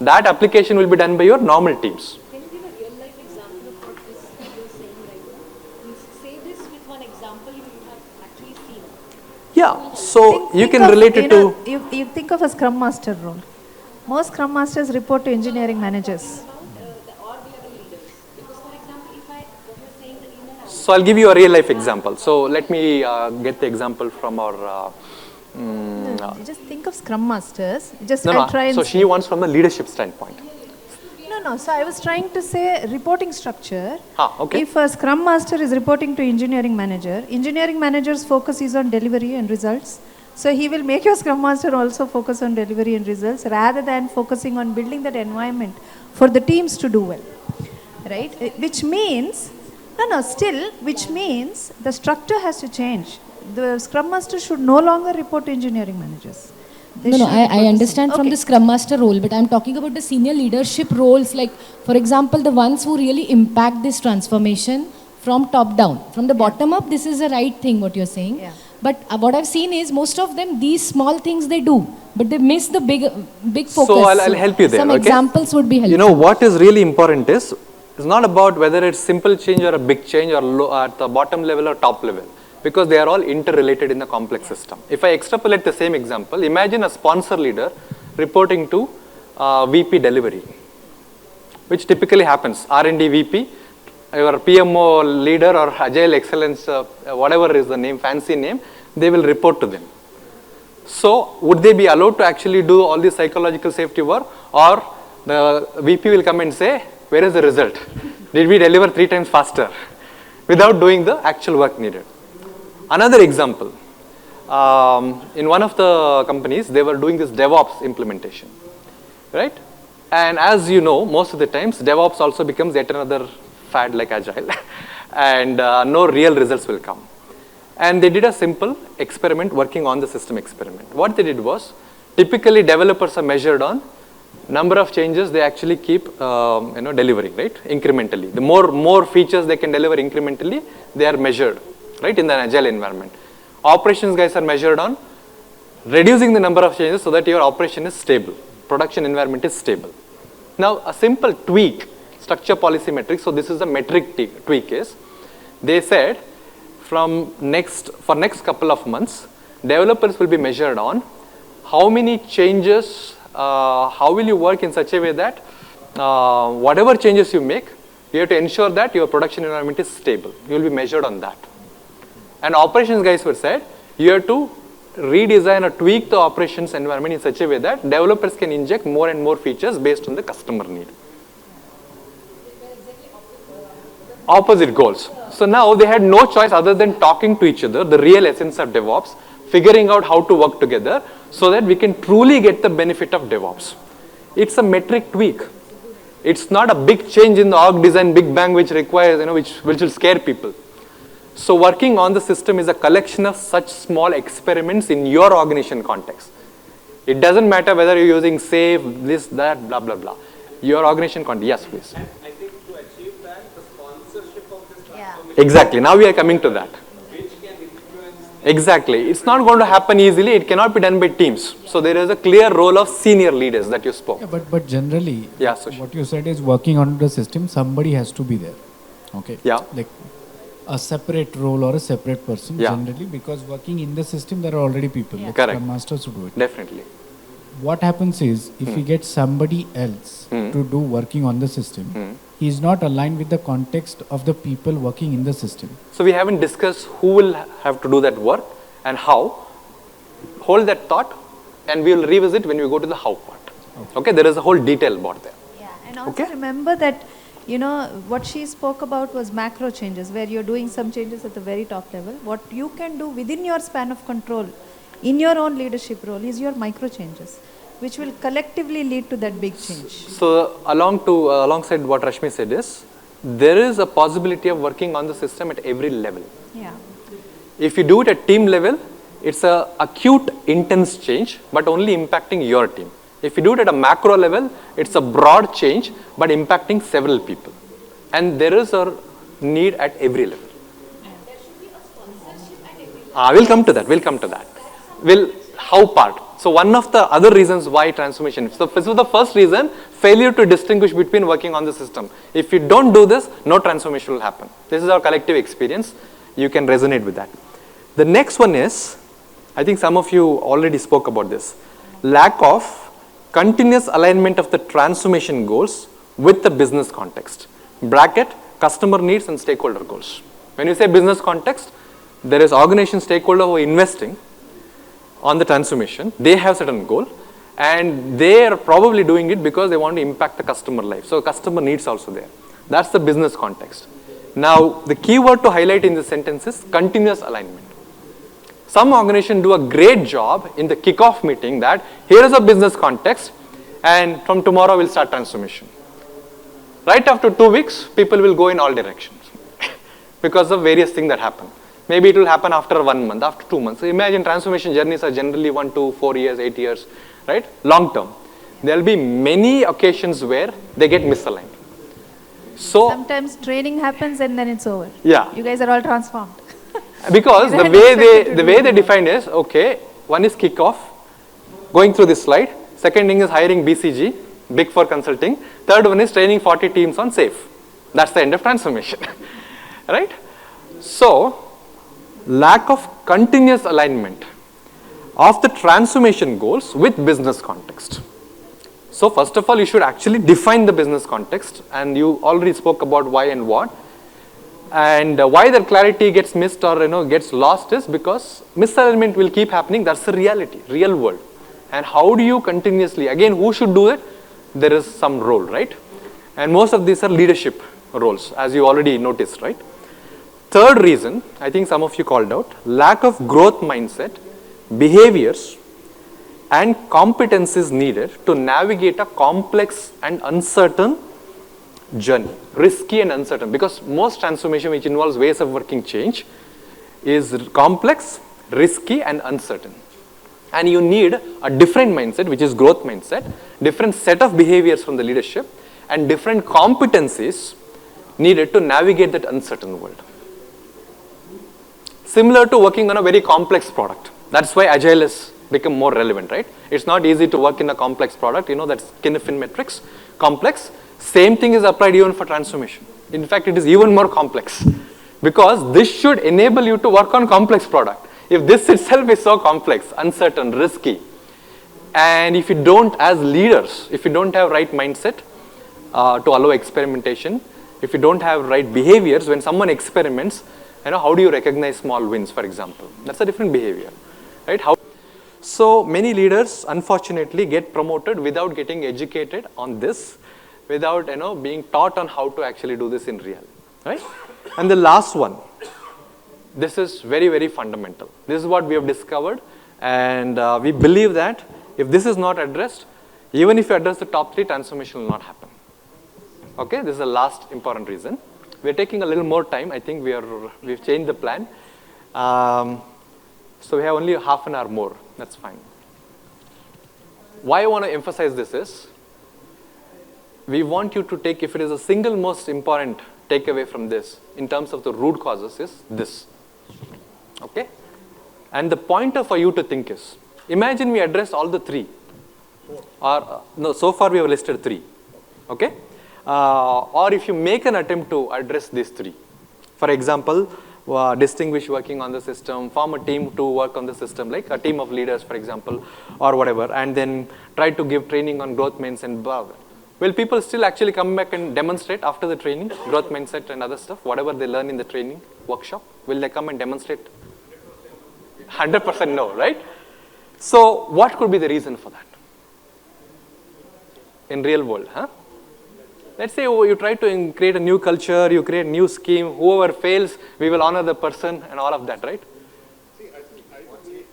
That application will be done by your normal teams. Can you give a real life example of what this you're saying right now? You say this with one example you have actually seen. Yeah, so you can relate it to... You think of a Scrum Master role. Most Scrum Masters report to engineering managers. So I'll give you a real life example. So let me get the example from our... just think of Scrum Masters. So she wants from the leadership standpoint. No. So I was trying to say reporting structure. Okay. If a Scrum Master is reporting to engineering manager's focus is on delivery and results. So he will make your Scrum Master also focus on delivery and results rather than focusing on building that environment for the teams to do well. Right? Which means, which means the structure has to change. The Scrum Master should no longer report to engineering managers. I understand from the Scrum Master role, but I'm talking about the senior leadership roles, like, for example, the ones who really impact this transformation from top down. From the bottom up, this is the right thing, what you're saying. Yeah. But what I've seen is most of them, these small things they do, but they miss the big focus. So I'll help you there. Some examples would be helpful. You know, what is really important is, it's not about whether it's simple change or a big change or low, at the bottom level or top level, because they are all interrelated in the complex system. If I extrapolate the same example, imagine a sponsor leader reporting to VP delivery, which typically happens. R&D VP, your PMO leader or Agile Excellence, whatever is the name, fancy name, they will report to them. So would they be allowed to actually do all this psychological safety work, or the VP will come and say, where is the result? Did we deliver 3 times faster? Without doing the actual work needed. Another example, in one of the companies, they were doing this DevOps implementation, right? And as you know, most of the times, DevOps also becomes yet another fad like Agile, and no real results will come. And they did a simple experiment working on the system experiment. What they did was, typically developers are measured on number of changes they actually keep delivering, right, incrementally. The more features they can deliver incrementally, they are measured, right, in the Agile environment. Operations guys are measured on reducing the number of changes so that your operation is stable, production environment is stable. Now a simple tweak, structure, policy, metrics, so this is a metric tweak is, they said for next couple of months, developers will be measured on how many changes, how will you work in such a way that whatever changes you make, You have to ensure that your production environment is stable. You will be measured on that. And operations guys were said, you have to redesign or tweak the operations environment in such a way that developers can inject more and more features based on the customer need. Opposite goals. So now they had no choice other than talking to each other, the real essence of DevOps, figuring out how to work together so that we can truly get the benefit of DevOps. It's a metric tweak. It's not a big change in the org design, big bang, which requires, which will scare people. So working on the system is a collection of such small experiments in your organization context. It doesn't matter whether you're using SAFe, this, that, blah, blah, blah. Your organization context. Yes, please. And I think to achieve that, the sponsorship of this transformation. Exactly. Now we are coming to that. Which can influence. Exactly. It's not going to happen easily. It cannot be done by teams. So there is a clear role of senior leaders that you spoke. Yeah, but generally, what you said is working on the system, somebody has to be there. Okay. Yeah. Like a separate role or a separate person generally, because working in the system there are already people. Like Correct. masters who do it. Definitely. What happens is if we get somebody else to do working on the system, he is not aligned with the context of the people working in the system. So we haven't discussed who will have to do that work and how. Hold that thought and we will revisit when we go to the how part. Okay, there is a whole detail about that. Yeah, and also remember that, what she spoke about was macro changes, where you're doing some changes at the very top level. What you can do within your span of control, in your own leadership role, is your micro changes, which will collectively lead to that big change. So alongside what Rashmi said is, there is a possibility of working on the system at every level. Yeah. If you do it at team level, it's a acute, intense change, but only impacting your team. If you do it at a macro level, it's a broad change, but impacting several people. And there is a need at every level. We'll come to that. How part. So one of the other reasons why transformation. So this was the first reason, failure to distinguish between working on the system. If you don't do this, no transformation will happen. This is our collective experience. You can resonate with that. The next one is, I think some of you already spoke about this, lack of continuous alignment of the transformation goals with the business context. Bracket, customer needs and stakeholder goals. When you say business context, there is organization stakeholder who are investing on the transformation. They have certain goal and they are probably doing it because they want to impact the customer life. So customer needs also there. That's the business context. Now, the key word to highlight in this sentence is continuous alignment. Some organizations do a great job in the kickoff meeting that here is a business context and from tomorrow we'll start transformation. Right after 2 weeks, people will go in all directions because of various things that happen. Maybe it will happen after 1 month, after 2 months. So imagine transformation journeys are generally 1 to 4 years, 8 years, right? Long term. There will be many occasions where they get misaligned. So sometimes training happens and then it's over. Yeah. You guys are all transformed. Because the way they define is, okay, one is kickoff, going through this slide. Second thing is hiring BCG, Big Four Consulting. Third one is training 40 teams on SAFe. That's the end of transformation, right? So, lack of continuous alignment of the transformation goals with business context. So, first of all, you should actually define the business context, and you already spoke about why and what. And why that clarity gets missed or gets lost is because misalignment will keep happening. That's the reality, real world. And how do you continuously, again, who should do it? There is some role, right? And most of these are leadership roles, as you already noticed, right? Third reason, I think some of you called out, lack of growth mindset, behaviors, and competencies needed to navigate a complex and uncertain journey, risky and uncertain, because most transformation which involves ways of working change is complex, risky and uncertain. And you need a different mindset, which is growth mindset, different set of behaviors from the leadership and different competencies needed to navigate that uncertain world. Similar to working on a very complex product. That's why Agile has become more relevant, right? It's not easy to work in a complex product, that's Kinefin metrics, complex. Same thing is applied even for transformation. In fact, it is even more complex because this should enable you to work on complex product. If this itself is so complex, uncertain, risky, and if you don't, as leaders, if you don't have right mindset to allow experimentation, If you don't have right behaviors, when someone experiments, how do you recognize small wins, for example? That's a different behavior, right? So many leaders, unfortunately, get promoted without getting educated on this, without being taught on how to actually do this in real, right? And the last one, this is very, very fundamental. This is what we have discovered, and we believe that if this is not addressed, even if you address the top 3, transformation will not happen. Okay, this is the last important reason. We're taking a little more time. I think we've changed the plan. So we have only half an hour more. That's fine. Why I want to emphasize this is, we want you to take, if it is a single most important takeaway from this, in terms of the root causes, is this. Okay? And the pointer for you to think is, imagine we address all the 3. Or, no, so far we have listed 3. Okay? Or if you make an attempt to address these 3. For example, distinguish working on the system, form a team to work on the system, like a team of leaders, for example, or whatever, and then try to give training on growth mindset. Will people still actually come back and demonstrate after the training, growth mindset and other stuff, whatever they learn in the training workshop? Will they come and demonstrate? 100% no, right? So what could be the reason for that? In real world, huh? Let's say you try to create a new culture, you create a new scheme, whoever fails, we will honor the person and all of that, right? See, I think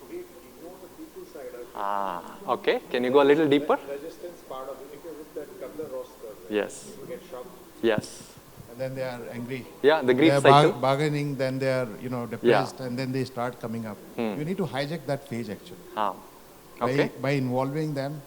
we ignore the people side. Okay. Can you go a little deeper? Resistance part of it. If you look at Kabler-Ross curve, right? Yes. People get shocked. Yes. And then they are angry. Yeah, the grief they are cycle. Bargaining, then they are, depressed, and then they start coming up. You need to hijack that phase actually. Okay. By involving them,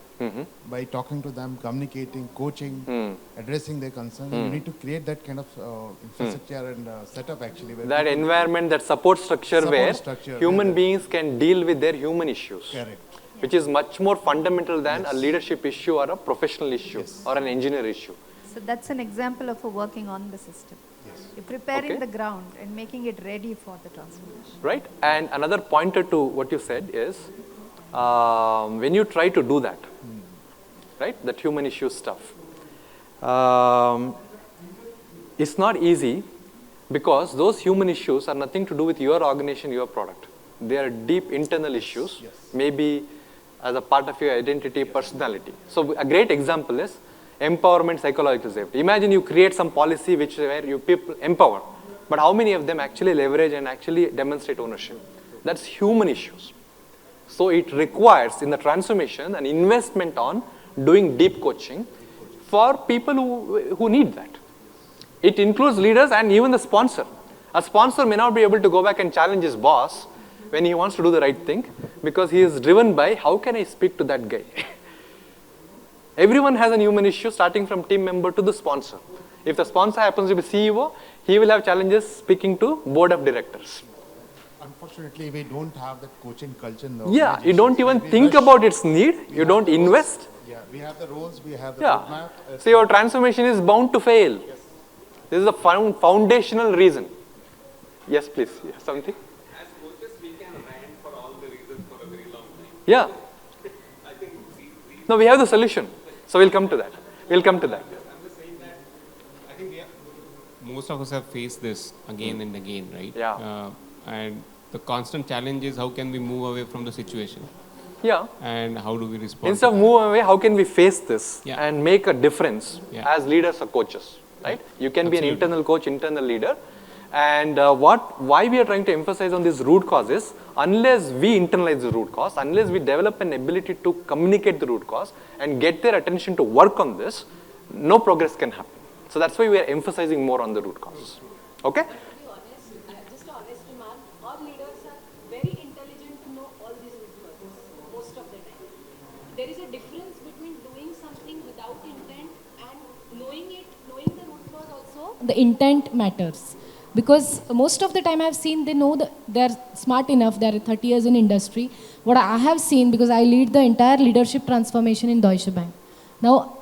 by talking to them, communicating, coaching, addressing their concerns, you need to create that kind of infrastructure and setup actually. Where that environment, that support structure where human beings can deal with their human issues. Correct. Which is much more fundamental than a leadership issue or a professional issue or an engineer issue. So that's an example of working on the system. Yes. You're preparing the ground and making it ready for the transformation. Right. And another pointer to what you said is, when you try to do that, right, that human issue stuff, it's not easy because those human issues are nothing to do with your organization, your product. They are deep internal issues, maybe as a part of your identity, personality. So a great example is empowerment, psychological safety. Imagine you create some policy where you people empower, but how many of them actually leverage and actually demonstrate ownership? That's human issues. So it requires in the transformation an investment on doing deep coaching for people who need that. It includes leaders and even the sponsor. A sponsor may not be able to go back and challenge his boss when he wants to do the right thing because he is driven by how can I speak to that guy. Everyone has a human issue starting from team member to the sponsor. If the sponsor happens to be CEO, he will have challenges speaking to board of directors. Unfortunately, we don't have that coaching culture in the organization. You don't even think about its need. You don't invest. Yeah, we have the roles, we have the roadmap. So your transformation is bound to fail. Yes. This is a foundational reason. Yes, please. Yes, something? As coaches, we can rant for all the reasons for a very long time. Yeah. I think no, we have the solution. So we'll come to that. We'll come to that. I'm just saying that I think most of us have faced this again and again, right? Yeah. And the constant challenge is how can we move away from the situation? Yeah. And how do we respond? Instead of move away, how can we face this and make a difference as leaders or coaches, right? You can be an internal coach, internal leader. And why we are trying to emphasize on this root cause is, unless we internalize the root cause, unless we develop an ability to communicate the root cause and get their attention to work on this, no progress can happen. So that's why we are emphasizing more on the root causes. Okay? Just an honest remark, all leaders are very intelligent to know all these root causes most of the time. There is a difference between doing something without intent and knowing the root cause also. The intent matters. Because most of the time I've seen they know that they're smart enough, they're 30 years in industry. What I have seen, because I lead the entire leadership transformation in Deutsche Bank. Now,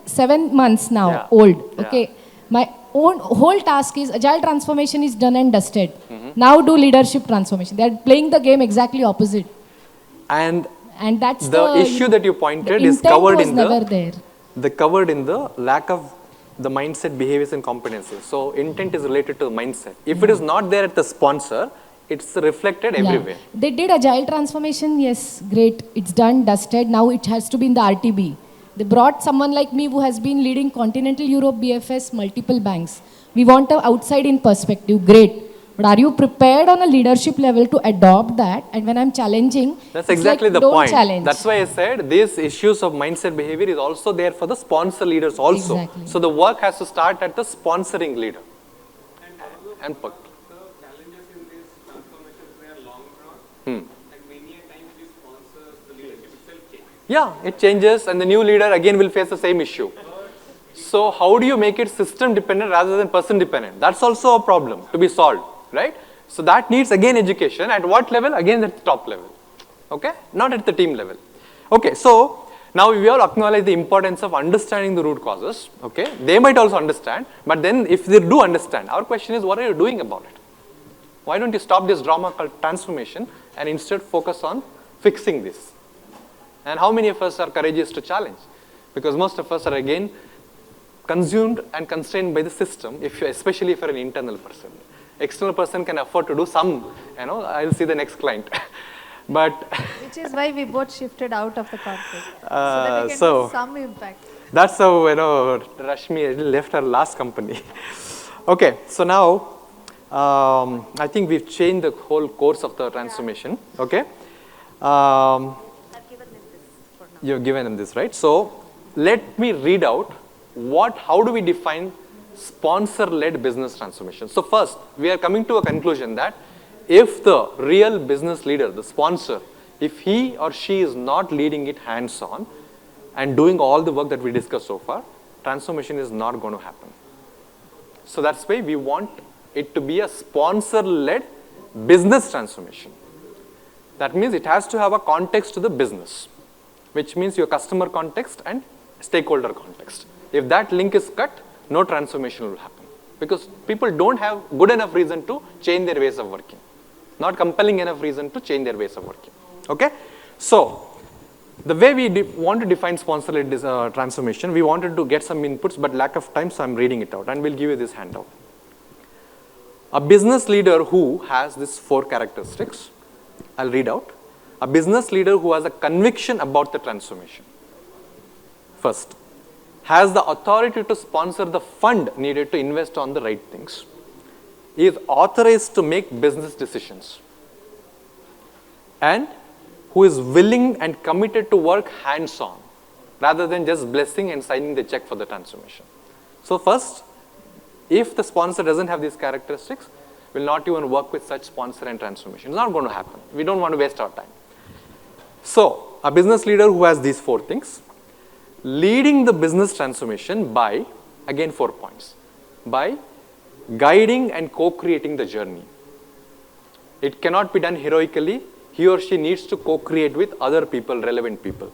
7 months now old, okay. My own whole task is agile transformation is done and dusted. Now do leadership transformation. They're playing the game exactly opposite. And that's the issue that you pointed is covered in the lack of the mindset, behaviors, and competencies. So intent is related to the mindset. If it is not there at the sponsor, it's reflected everywhere. They did agile transformation, yes, great. It's done, dusted. Now it has to be in the RTB. They brought someone like me who has been leading Continental Europe, BFS, multiple banks. We want an outside-in perspective, great. But are you prepared on a leadership level to adopt that? And when I'm challenging, that's exactly the don't point. Challenge. That's why I said these issues of mindset behavior is also there for the sponsor leaders also. Exactly. So the work has to start at the sponsoring leader. And the challenges in this transformation were long run. Like many a times these sponsors, the leadership itself changes. Yeah, it changes and the new leader again will face the same issue. So how do you make it system dependent rather than person dependent? That's also a problem to be solved, right? So that needs again education. At what level? Again at the top level. Okay? Not at the team level. Okay, so now we all acknowledge the importance of understanding the root causes. Okay? They might also understand, but then if they do understand, our question is, what are you doing about it? Why don't you stop this drama called transformation and instead focus on fixing this? And how many of us are courageous to challenge? Because most of us are again consumed and constrained by the system, especially if you're an internal person. External person can afford to do some, I'll see the next client. But which is why we both shifted out of the corporate, so that we can do some impact. That's how, Rashmi left her last company. Okay, so now, I think we've changed the whole course of the transformation. Okay. I've given them this for now. You've given them this, right? So let me read out how do we define sponsor-led business transformation. So first, we are coming to a conclusion that if the real business leader, the sponsor, if he or she is not leading it hands-on and doing all the work that we discussed so far, transformation is not going to happen. So that's why we want it to be a sponsor-led business transformation. That means it has to have a context to the business, which means your customer context and stakeholder context. If that link is cut, no transformation will happen because people don't have good enough reason to change their ways of working, not compelling enough reason to change their ways of working. Okay? So, the way we want to define sponsor-led transformation, we wanted to get some inputs, but lack of time, so I'm reading it out and we'll give you this handout. A business leader who has these 4 characteristics, I'll read out. A business leader who has a conviction about the transformation. First, has the authority to sponsor the fund needed to invest on the right things. He is authorized to make business decisions. And who is willing and committed to work hands-on rather than just blessing and signing the check for the transformation. So first, if the sponsor doesn't have these characteristics, will not even work with such sponsor and transformation. It's not going to happen. We don't want to waste our time. So, a business leader who has these 4 things, leading the business transformation by, again 4 points, by guiding and co-creating the journey. It cannot be done heroically. He or she needs to co-create with other people, relevant people,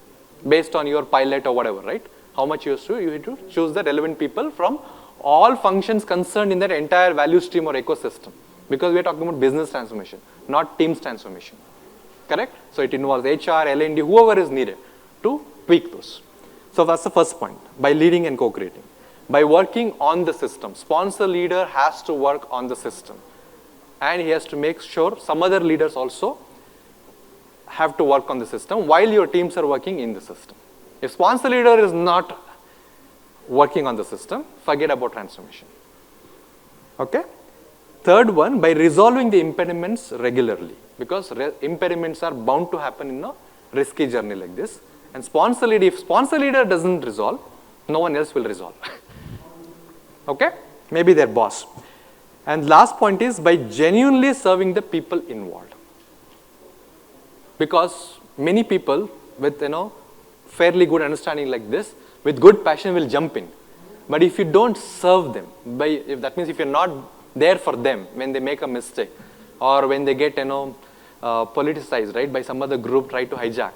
based on your pilot or whatever, right? How much you have to choose the relevant people from all functions concerned in that entire value stream or ecosystem. Because we are talking about business transformation, not teams transformation. Correct? So it involves HR, L&D, whoever is needed to tweak those. So that's the first point, by leading and co-creating. By working on the system. Sponsor leader has to work on the system. And he has to make sure some other leaders also have to work on the system while your teams are working in the system. If sponsor leader is not working on the system, forget about transformation. Okay? Third one, by resolving the impediments regularly. Because impediments are bound to happen in a risky journey like this. And sponsor leader, if sponsor leader doesn't resolve, no one else will resolve. Okay? Maybe their boss. And last point is by genuinely serving the people involved. Because many people with fairly good understanding like this, with good passion will jump in. But if you don't serve them, that means if you're not there for them when they make a mistake or when they get politicized, right, by some other group try to hijack,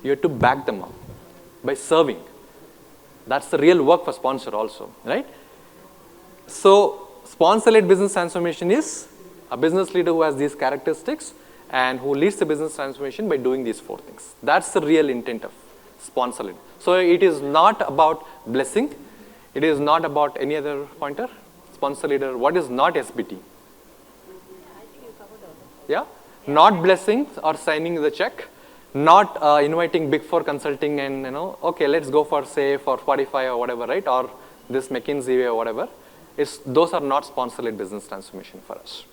you have to back them up by serving. That's the real work for sponsor also, right? So sponsor-led business transformation is a business leader who has these characteristics and who leads the business transformation by doing these 4 things. That's the real intent of sponsor-led. So it is not about blessing. It is not about any other pointer. Sponsor leader, what is not SBT? Yeah? Not blessings or signing the check, not inviting Big Four consulting and, okay, let's go for, say, for 45 or whatever, right? Or this McKinsey way or whatever. Those are not sponsor-led business transformation for us.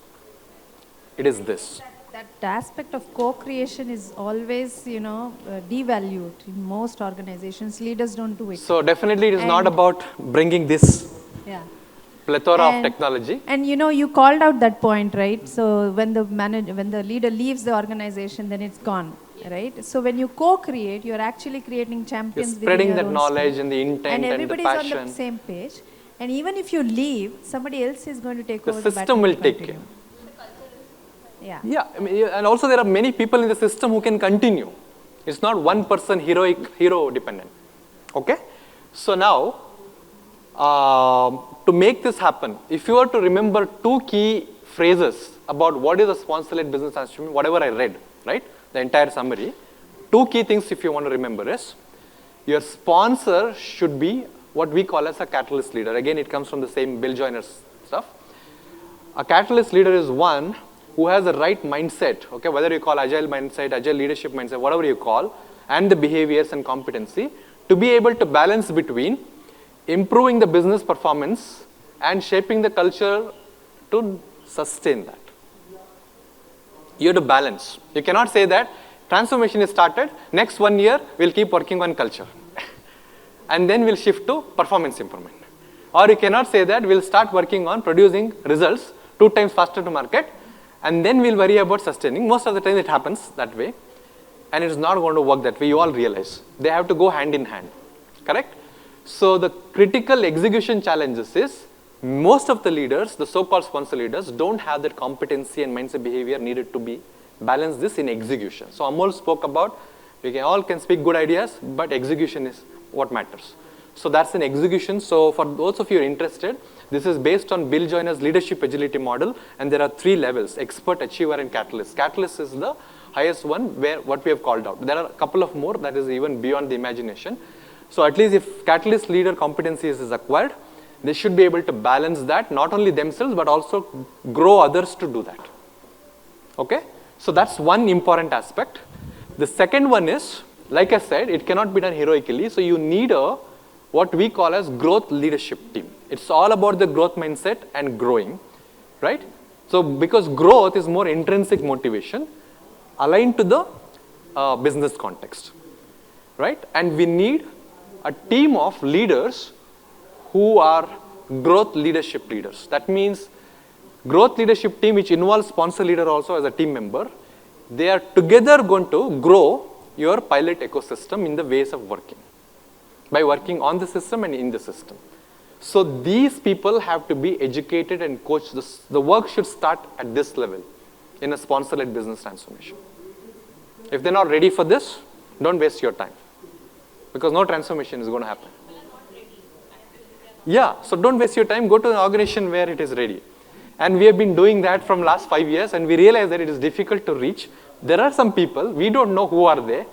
It is this. That aspect of co-creation is always, devalued in most organizations. Leaders don't do it. So definitely it is not about bringing this plethora of technology. And you called out that point, right? So when the leader leaves the organization, then it's gone, right? So when you co-create, you're actually creating champions. You're spreading that knowledge and the intent and the passion. And everybody's on the same page. And even if you leave, somebody else is going to take over. The system will take care. Yeah. And also there are many people in the system who can continue. It's not one person hero dependent. Okay? So now, to make this happen, if you were to remember 2 key phrases about what is a sponsor-led business transformation, whatever I read, right? The entire summary, 2 key things if you want to remember is, your sponsor should be what we call as a catalyst leader. Again, it comes from the same Bill Joyner's stuff. A catalyst leader is one who has the right mindset, okay, whether you call agile mindset, agile leadership mindset, whatever you call, and the behaviors and competency, to be able to balance between improving the business performance and shaping the culture to sustain that. You have to balance. You cannot say that transformation is started, next 1 year we'll keep working on culture and then we'll shift to performance improvement. Or you cannot say that we'll start working on producing results 2 times faster to market and then we'll worry about sustaining. Most of the time it happens that way and it's not going to work that way. You all realize. They have to go hand in hand. Correct? So the critical execution challenges is most of the leaders, the so-called sponsor leaders, don't have that competency and mindset behavior needed to be balance this in execution. So Amol spoke about we all can speak good ideas, but execution is what matters. So that's an execution. So for those of you interested, this is based on Bill Joyner's leadership agility model, and there are 3 levels: expert, achiever, and catalyst. Catalyst is the highest one, where what we have called out. There are a couple of more that is even beyond the imagination. So at least if catalyst leader competencies is acquired, they should be able to balance that, not only themselves, but also grow others to do that. Okay? So that's one important aspect. The second one is, like I said, it cannot be done heroically. So you need what we call as growth leadership team. It's all about the growth mindset and growing, right? So because growth is more intrinsic motivation aligned to the business context, right? And we need a team of leaders who are growth leadership leaders. That means growth leadership team, which involves sponsor leader also as a team member, they are together going to grow your pilot ecosystem in the ways of working by working on the system and in the system. So these people have to be educated and coached. The work should start at this level in a sponsor-led business transformation. If they're not ready for this, don't waste your time because no transformation is going to happen. Yeah, so don't waste your time. Go to an organization where it is ready. And we have been doing that from last 5 years, and we realize that it is difficult to reach. There are some people, we don't know who are they,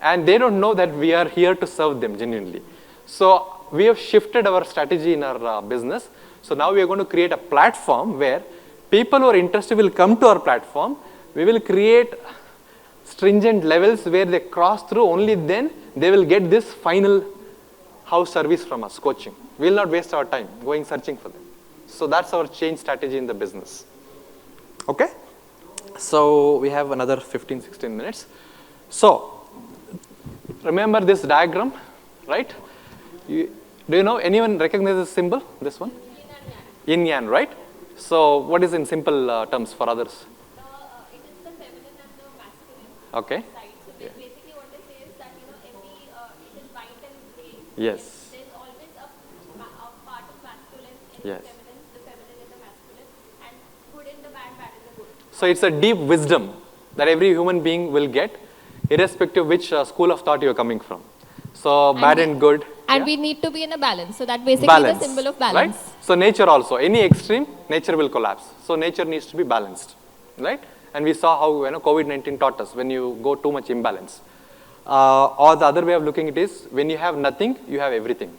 and they don't know that we are here to serve them genuinely. So we have shifted our strategy in our business. So now we are going to create a platform where people who are interested will come to our platform. We will create stringent levels where they cross through, only then they will get this final house service from us, coaching. We will not waste our time going searching for them. So that's our change strategy in the business. Okay? So we have another 15, 16 minutes. So remember this diagram, right? Do you know, anyone recognize this symbol, this one? Yin Yang, right? So what is in simple terms for others? It is the feminine and the masculine. Okay. Side. So basically what they say is that, it is white and gray. Yes. There's always a part of masculine in Yes. the feminine in the masculine, and good in the bad, bad in the good. So it's a deep wisdom that every human being will get, irrespective of which school of thought you are coming from. So bad and good. And we need to be in a balance. So that basically Balance, the symbol of balance. Right? So nature also, any extreme, nature will collapse. So nature needs to be balanced, right? And we saw how COVID-19 taught us when you go too much imbalance. Or the other way of looking at it is, when you have nothing, you have everything.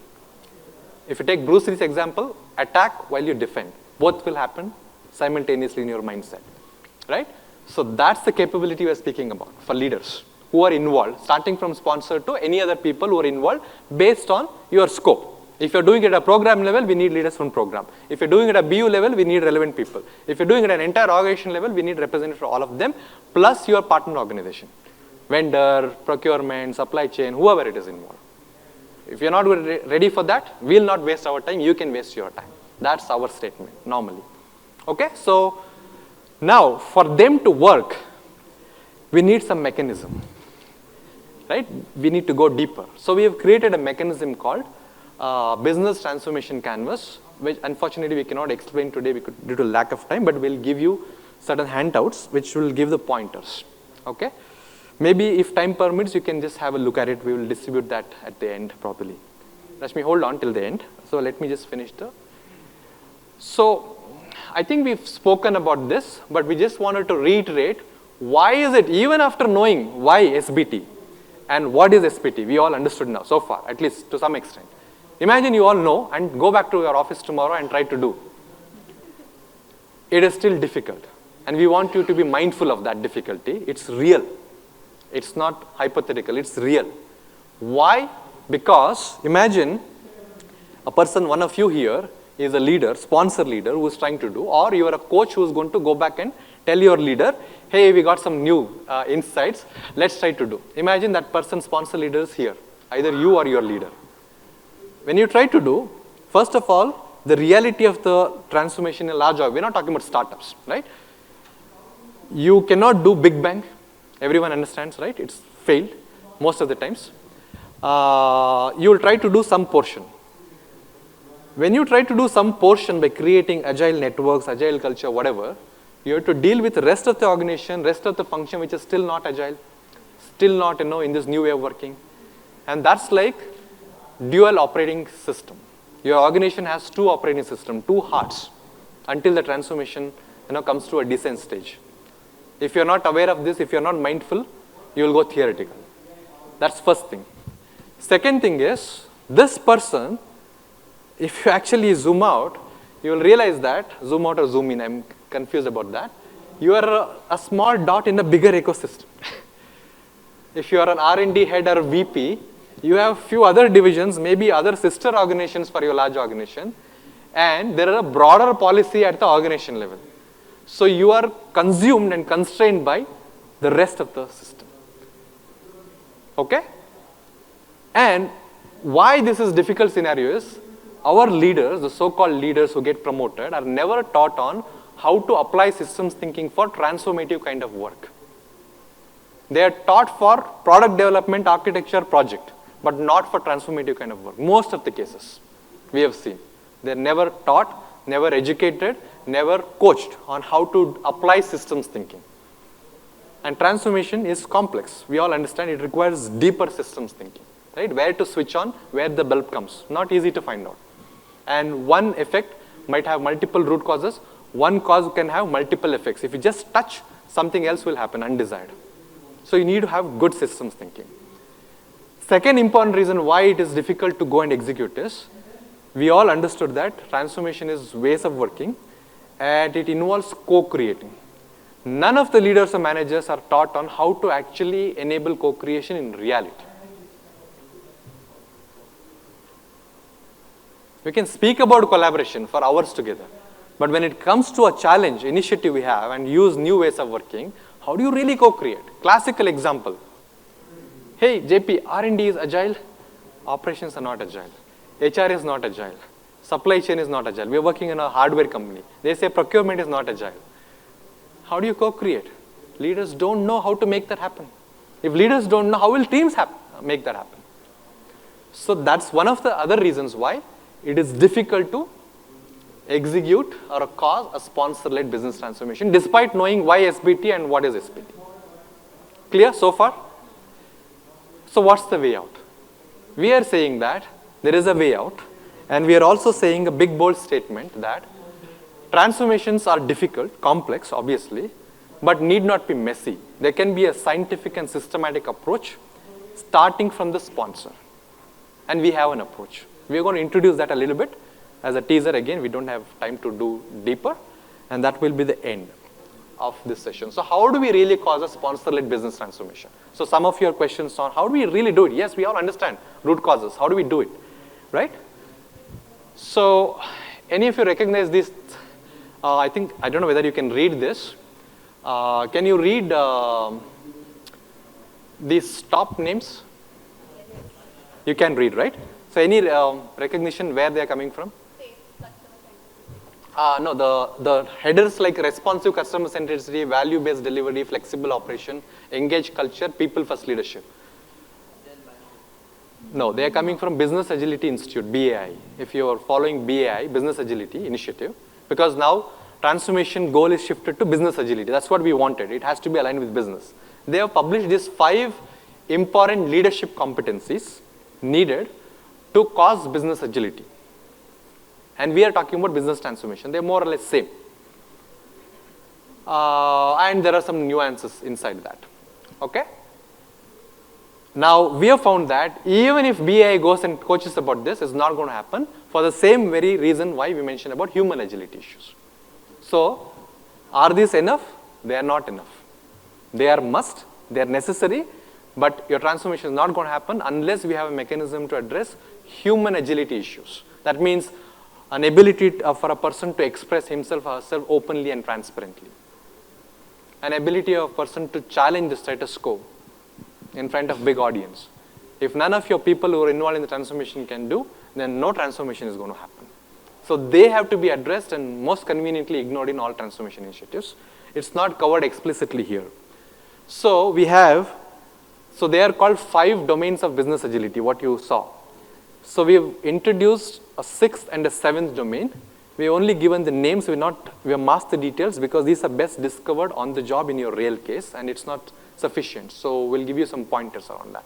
If you take Bruce Lee's example, attack while you defend. Both will happen simultaneously in your mindset, right? So that's the capability we are speaking about for leaders who are involved, starting from sponsor to any other people who are involved based on your scope. If you're doing it at a program level, we need leaders from program. If you're doing it at a BU level, we need relevant people. If you're doing it at an entire organization level, we need representatives for all of them, plus your partner organization. Vendor, procurement, supply chain, whoever it is involved. If you're not ready for that, we'll not waste our time, you can waste your time. That's our statement, normally. Okay, so now for them to work, we need some mechanism, right? We need to go deeper. So we have created a mechanism called Business Transformation Canvas, which unfortunately we cannot explain today due to lack of time, but we'll give you certain handouts which will give the pointers, okay? Maybe if time permits, you can just have a look at it. We will distribute that at the end properly. Rashmi, hold on till the end. So let me just finish So I think we've spoken about this, but we just wanted to reiterate, why is it, even after knowing why SBT and what is SPT, we all understood now so far, at least to some extent. Imagine you all know and go back to your office tomorrow and try to do. It is still difficult. And we want you to be mindful of that difficulty. It's real. It's not hypothetical, it's real. Why? Because imagine a person, one of you here is a leader, sponsor leader who is trying to do, or you are a coach who is going to go back and tell your leader, hey, we got some new insights, let's try to do. Imagine that person, sponsor leader is here, either you or your leader. When you try to do, first of all, the reality of the transformation in a large org, we're not talking about startups, right? You cannot do big bang. Everyone understands, right? It's failed most of the times. You will try to do some portion. When you try to do some portion by creating agile networks, agile culture, whatever, you have to deal with the rest of the organization, rest of the function which is still not agile, still not, in this new way of working. And that's like dual operating system. Your organization has two operating systems, two hearts, until the transformation comes to a decent stage. If you're not aware of this, if you're not mindful, you will go theoretical. That's first thing. Second thing is, this person, if you actually zoom out, you will realize that, zoom out or zoom in, I'm confused about that, you are a small dot in a bigger ecosystem. If you are an R&D head or VP, you have few other divisions, maybe other sister organizations for your large organization, and there are a broader policy at the organization level. So you are consumed and constrained by the rest of the system. Okay? And why this is difficult scenario is, our leaders, the so-called leaders who get promoted, are never taught on how to apply systems thinking for transformative kind of work. They are taught for product development, architecture, project, but not for transformative kind of work. Most of the cases we have seen. They are never taught, never educated, never coached on how to apply systems thinking. And transformation is complex. We all understand it requires deeper systems thinking, right? Where to switch on, where the bulb comes. Not easy to find out. And one effect might have multiple root causes. One cause can have multiple effects. If you just touch, something else will happen undesired. So you need to have good systems thinking. Second important reason why it is difficult to go and execute is, we all understood that transformation is ways of working, and it involves co-creating. None of the leaders or managers are taught on how to actually enable co-creation in reality. We can speak about collaboration for hours together, but when it comes to a challenge, initiative we have, and use new ways of working, how do you really co-create? Classical example. Hey, JP, R&D is agile, operations are not agile. HR is not agile. Supply chain is not agile. We are working in a hardware company. They say procurement is not agile. How do you co-create? Leaders don't know how to make that happen. If leaders don't know, how will teams make that happen? So that's one of the other reasons why it is difficult to execute or cause a sponsor-led business transformation, despite knowing why SBT and what is SBT. Clear so far? So what's the way out? We are saying that there is a way out, and we are also saying a big bold statement that transformations are difficult, complex obviously, but need not be messy. There can be a scientific and systematic approach starting from the sponsor, and we have an approach. We're going to introduce that a little bit as a teaser. Again, we don't have time to do deeper, and that will be the end of this session. So how do we really cause a sponsor-led business transformation? So some of your questions on how do we really do it? Yes, we all understand root causes. How do we do it, right? So any of you recognize this? I don't know whether you can read this. Can you read these top names? You can read, right? So any recognition where they are coming from? No, the headers like responsive customer centricity, value-based delivery, flexible operation, engaged culture, people-first leadership. No, they are coming from Business Agility Institute, BAI. If you are following BAI, Business Agility Initiative, because now transformation goal is shifted to business agility. That's what we wanted. It has to be aligned with business. They have published these 5 important leadership competencies needed to cause business agility. And we are talking about business transformation. They're more or less same. And there are some nuances inside that. Okay? Now, we have found that even if BAI goes and coaches about this, it's not going to happen for the same very reason why we mentioned about human agility issues. So, are these enough? They are not enough. They are must, they are necessary, but your transformation is not going to happen unless we have a mechanism to address human agility issues. That means an ability for a person to express himself or herself openly and transparently. An ability of a person to challenge the status quo in front of big audience. If none of your people who are involved in the transformation can do, then no transformation is going to happen. So they have to be addressed and most conveniently ignored in all transformation initiatives. It's not covered explicitly here. So we have, so they are called 5 domains of business agility, what you saw. So we've introduced a 6th and a 7th domain. We've only given the names, we have masked the details because these are best discovered on the job in your real case and it's not sufficient. So we'll give you some pointers around that.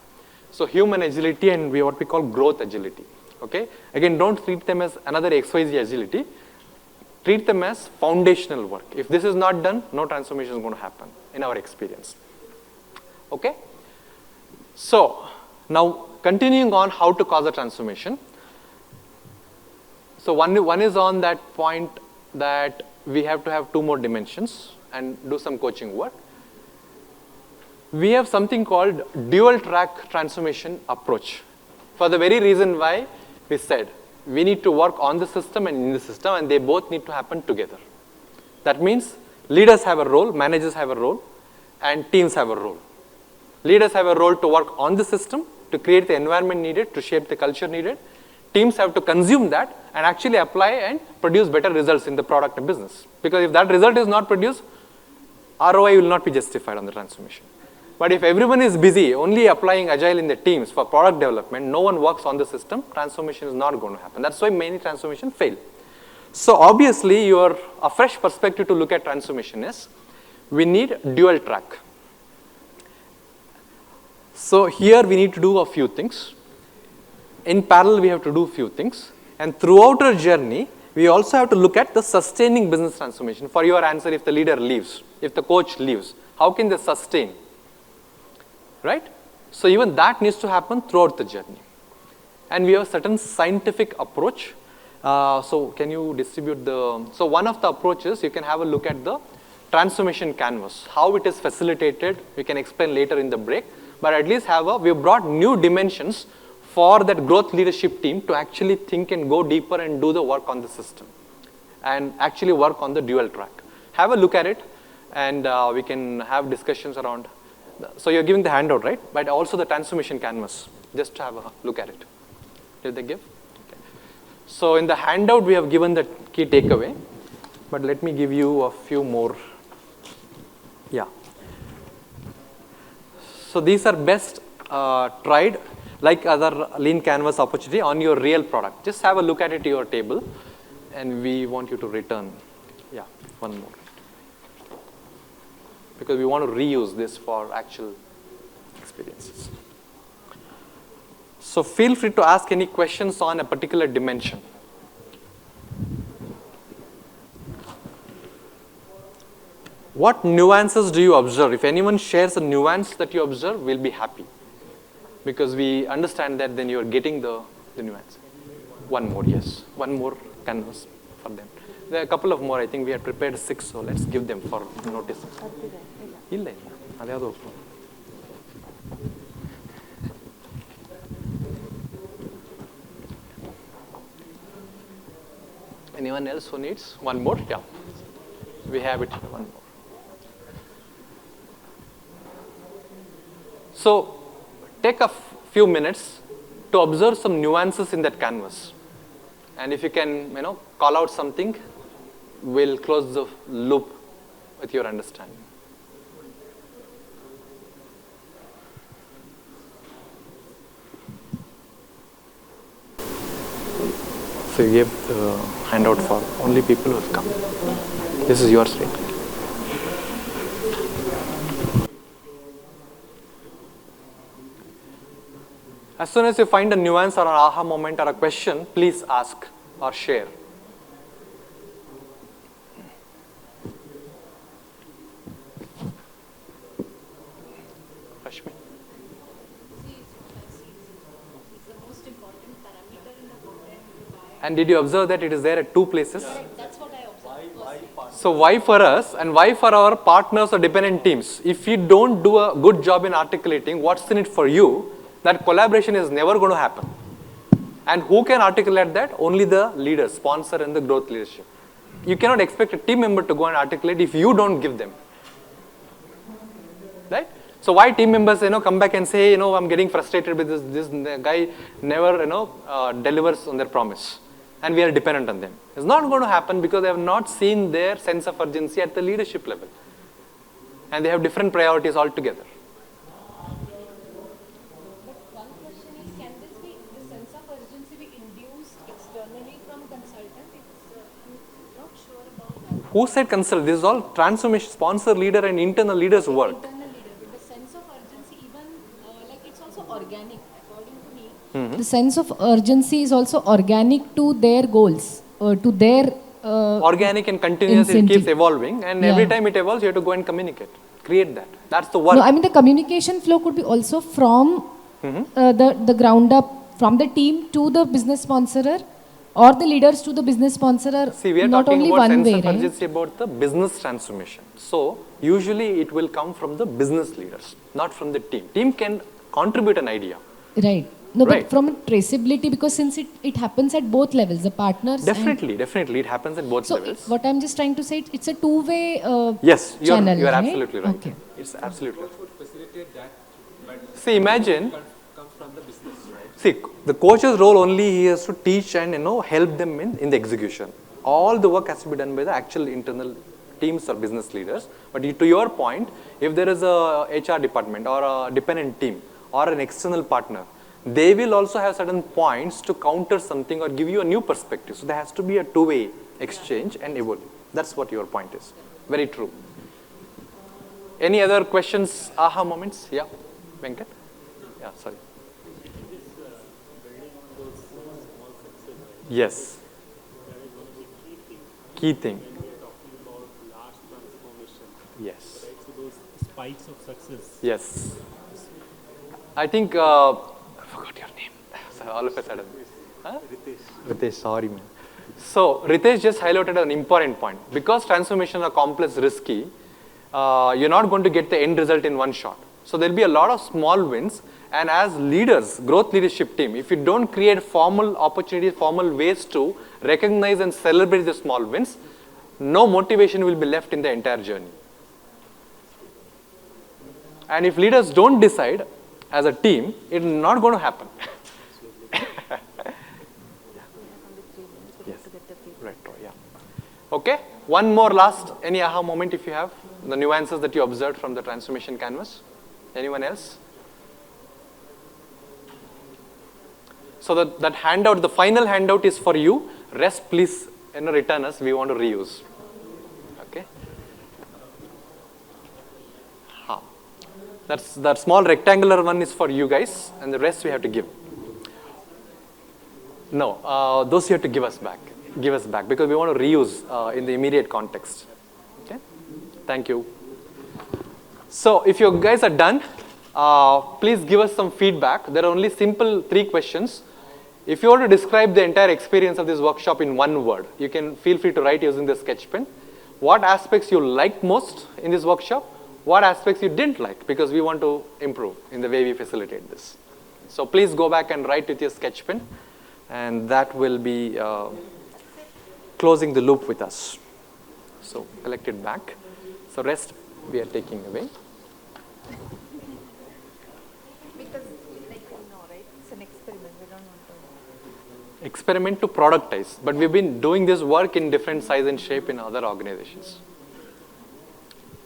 So human agility and what we call growth agility. Okay? Again, don't treat them as another XYZ agility. Treat them as foundational work. If this is not done, no transformation is going to happen in our experience. Okay? So now continuing on how to cause a transformation. So one is on that point that we have to have 2 more dimensions and do some coaching work. We have something called dual track transformation approach for the very reason why we said we need to work on the system and in the system and they both need to happen together. That means leaders have a role, managers have a role and teams have a role. Leaders have a role to work on the system, to create the environment needed, to shape the culture needed. Teams have to consume that and actually apply and produce better results in the product and business. Because if that result is not produced, ROI will not be justified on the transformation. But if everyone is busy only applying agile in the teams for product development, no one works on the system, transformation is not going to happen. That's why many transformations fail. So obviously, a fresh perspective to look at transformation is, we need dual track. So here we need to do a few things. In parallel, we have to do a few things. And throughout our journey, we also have to look at the sustaining business transformation. For your answer, if the leader leaves, if the coach leaves, how can they sustain? Right? So even that needs to happen throughout the journey. And we have a certain scientific approach. So can you distribute so one of the approaches, you can have a look at the transformation canvas, how it is facilitated. We can explain later in the break, but at least we've brought new dimensions for that growth leadership team to actually think and go deeper and do the work on the system and actually work on the dual track. Have a look at it and we can have discussions around. So you're giving the handout, right? But also the transformation canvas, just to have a look at it. Did they give? Okay. So in the handout, we have given the key takeaway, but let me give you a few more. Yeah. So these are best tried, like other lean canvas opportunity on your real product. Just have a look at it to your table, and we want you to return. Yeah, one more. Because we want to reuse this for actual experiences. So feel free to ask any questions on a particular dimension. What nuances do you observe? If anyone shares a nuance that you observe, we'll be happy. Because we understand that then you're getting the nuance. One more, yes. One more canvas for them. There are a couple of more. I think we had prepared 6, so let's give them for notice. ಇಲ್ಲ ಇಲ್ಲ ಅದ್ಯಾವುದೋ Anyone else who needs one more? Yeah, we have it here. One more. So take a few minutes to observe some nuances in that canvas, and if you can, call out something, we'll close the loop with your understanding. So you gave the handout for only people who have come. This is yours, right? As soon as you find a nuance or an aha moment or a question, please ask or share. Rashmi. And did you observe that it is there at 2 places? That's what I observed. So why for us and why for our partners or dependent teams? If you don't do a good job in articulating what's in it for you, that collaboration is never going to happen. And who can articulate that? Only the leaders, sponsor and the growth leadership. You cannot expect a team member to go and articulate if you don't give them. Right? So why team members, come back and say, I'm getting frustrated with this guy never, delivers on their promise. And we are dependent on them. It's not going to happen because they have not seen their sense of urgency at the leadership level. And they have different priorities altogether. But one question is, can this sense of urgency be induced externally from consultant? I'm not sure about that. Who said consult? This is all transformation, sponsor, leader and internal leaders work. Internal leader, but the sense of urgency even, it's also organic, according to me. The sense of urgency is also organic to their goals, to their organic and continuous, incentive. it keeps evolving, and every time it evolves, you have to go and communicate. Create that. That's the work. No, I mean the communication flow could be also from the ground up, from the team to the business sponsorer, or the leaders to the business sponsorer. See, we are not talking only about one sense way, of right? urgency about the business transformation. So, usually it will come from the business leaders, not from the team. Team can contribute an idea. Right. No, Right. but from traceability, because since it happens at both levels, the partners. Definitely, it happens at both So levels. what I'm just trying to say, it's a two-way Yes, you're channel. right? absolutely right. Okay. It's absolutely right. See, imagine. See, the coach's role only he has to teach and help them in the execution. All the work has to be done by the actual internal teams or business leaders. But to your point, if there is a HR department or a dependent team or an external partner, they will also have certain points to counter something or give you a new perspective. So there has to be a two-way exchange and evolve. That's what your point is. Very true. Any other questions, aha moments? Yeah, Venkat? Yeah, sorry. Yes. Key thing. Yes. Spikes of success. Yes. I think, I forgot your name. All of a sudden. Huh? Ritesh, sorry man. So, Ritesh just highlighted an important point. Because transformations are complex, risky, you're not going to get the end result in one shot. So, there will be a lot of small wins. And as leaders, growth leadership team, if you don't create formal opportunities, formal ways to recognize and celebrate the small wins, no motivation will be left in the entire journey. And if leaders don't decide as a team, it's not going to happen. Yes. Right, yeah. Okay, one more last, any aha moment if you have, the nuances that you observed from the transformation canvas. Anyone else? So that handout, the final handout is for you. Rest, please, return us. We want to reuse. Okay. That small rectangular one is for you guys, and the rest we have to give. No, those you have to give us back. Give us back because we want to reuse in the immediate context. Okay. Thank you. So if you guys are done, please give us some feedback. There are only simple 3 questions. If you want to describe the entire experience of this workshop in one word, you can feel free to write using the sketch pen. What aspects you liked most in this workshop? What aspects you didn't like? Because we want to improve in the way we facilitate this. So please go back and write with your sketch pen, and that will be closing the loop with us. So collect it back. So rest we are taking away. Because, like, right? It's an experiment. We don't want to. Experiment to productize. But we've been doing this work in different size and shape in other organizations.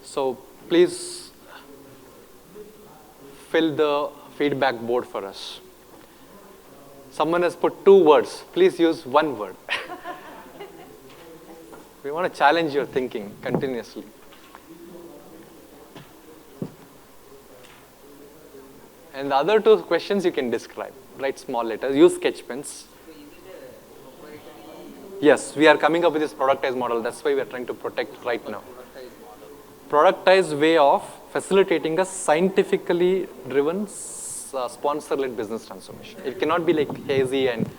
So please fill the feedback board for us. Someone has put 2 words. Please use 1 word. We want to challenge your thinking continuously. And the other 2 questions you can describe. Write small letters. Use sketch pens. Yes, we are coming up with this productized model. That's why we are trying to protect right now. Productized way of facilitating a scientifically driven, sponsor-led business transformation. It cannot be like hazy, and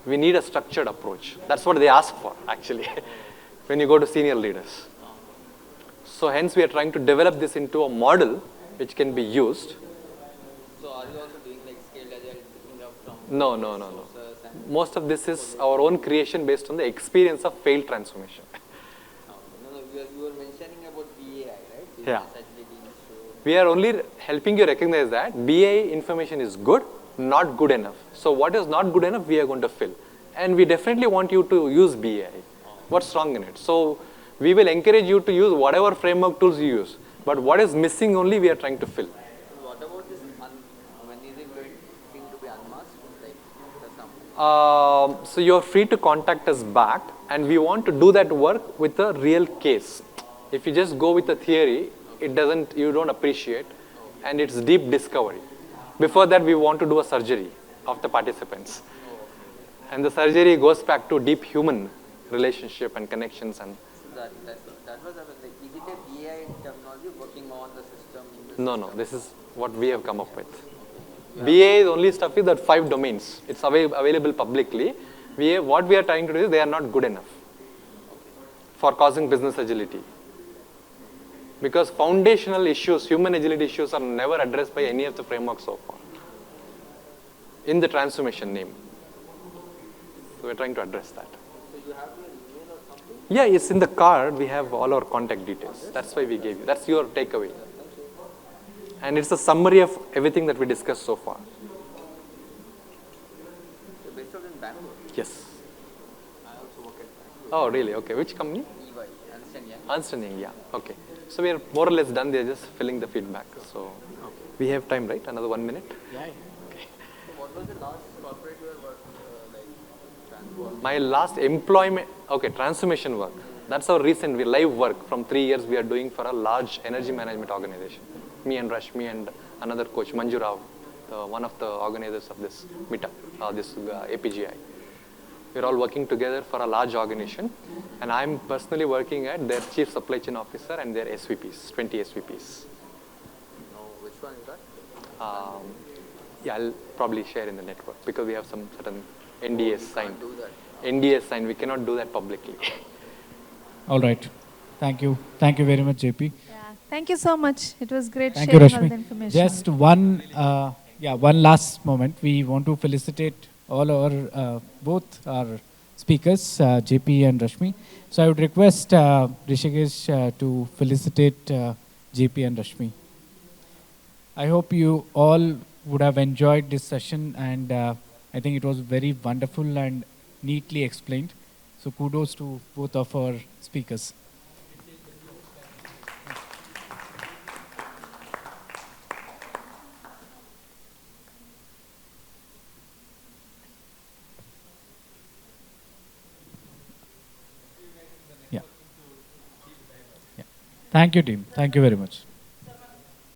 we need a structured approach. That's what they ask for, actually, when you go to senior leaders. So hence, we are trying to develop this into a model which can be used. So are you also doing like scaled agile, picking up from? No. Most of this is our own creation based on the experience of failed transformation. No, you were mentioning about BAI, right? Yeah. Business agility. We are only helping you recognize that BAI information is good, not good enough. So what is not good enough, we are going to fill. And we definitely want you to use BAI. What's wrong in it? So we will encourage you to use whatever framework tools you use. But what is missing only, we are trying to fill. What about this, when is it going to be unmasked? Like, the So you're free to contact us back, and we want to do that work with a real case. If you just go with a theory, you don't appreciate, and it's deep discovery. Before that, we want to do a surgery of the participants. And the surgery goes back to deep human relationship and connections. And so that was like, is it a BAI terminology working on the system? No, this is what we have come up with. BA is only stuff is that 5 domains. It's available publicly. What we are trying to do is they are not good enough for causing business agility. Because foundational issues, human agility issues, are never addressed by any of the frameworks so far in the transformation name. So we're trying to address that. So you have your email or something? Yeah, it's in the card. We have all our contact details. That's why we gave you. That's your takeaway. And it's a summary of everything that we discussed so far. So based out in Bangalore? Yes. I also work at Bangalore. Oh, really? Okay. Which company? EY, Ernst & Young. Ernst & Young, yeah. Okay. So we are more or less done. They're just filling the feedback. So we have time, right? Another 1 minute? Yeah. Okay. So what was the last corporate you were transformed? My last employment, transformation work. That's our recent live work from 3 years we are doing for a large energy management organization. Me and Rashmi and another coach, Manju Rao, one of the organizers of this meetup, APGI. We're all working together for a large organization, and I'm personally working at their chief supply chain officer and their SVPs, 20 SVPs. No, which one is that? Yeah, I'll probably share in the network because we have some certain NDAs signed. Do that. NDAs signed, we cannot do that publicly. All right. Thank you. Thank you very much, JP. Thank you so much. It was great Thank you, sharing all Rashmi. the information. Just one last moment. We want to felicitate all our both our speakers, JP and Rashmi. So I would request Rishikesh to felicitate JP and Rashmi. I hope you all would have enjoyed this session, and I think it was very wonderful and neatly explained. So kudos to both of our speakers. Thank you, team. Thank you very much.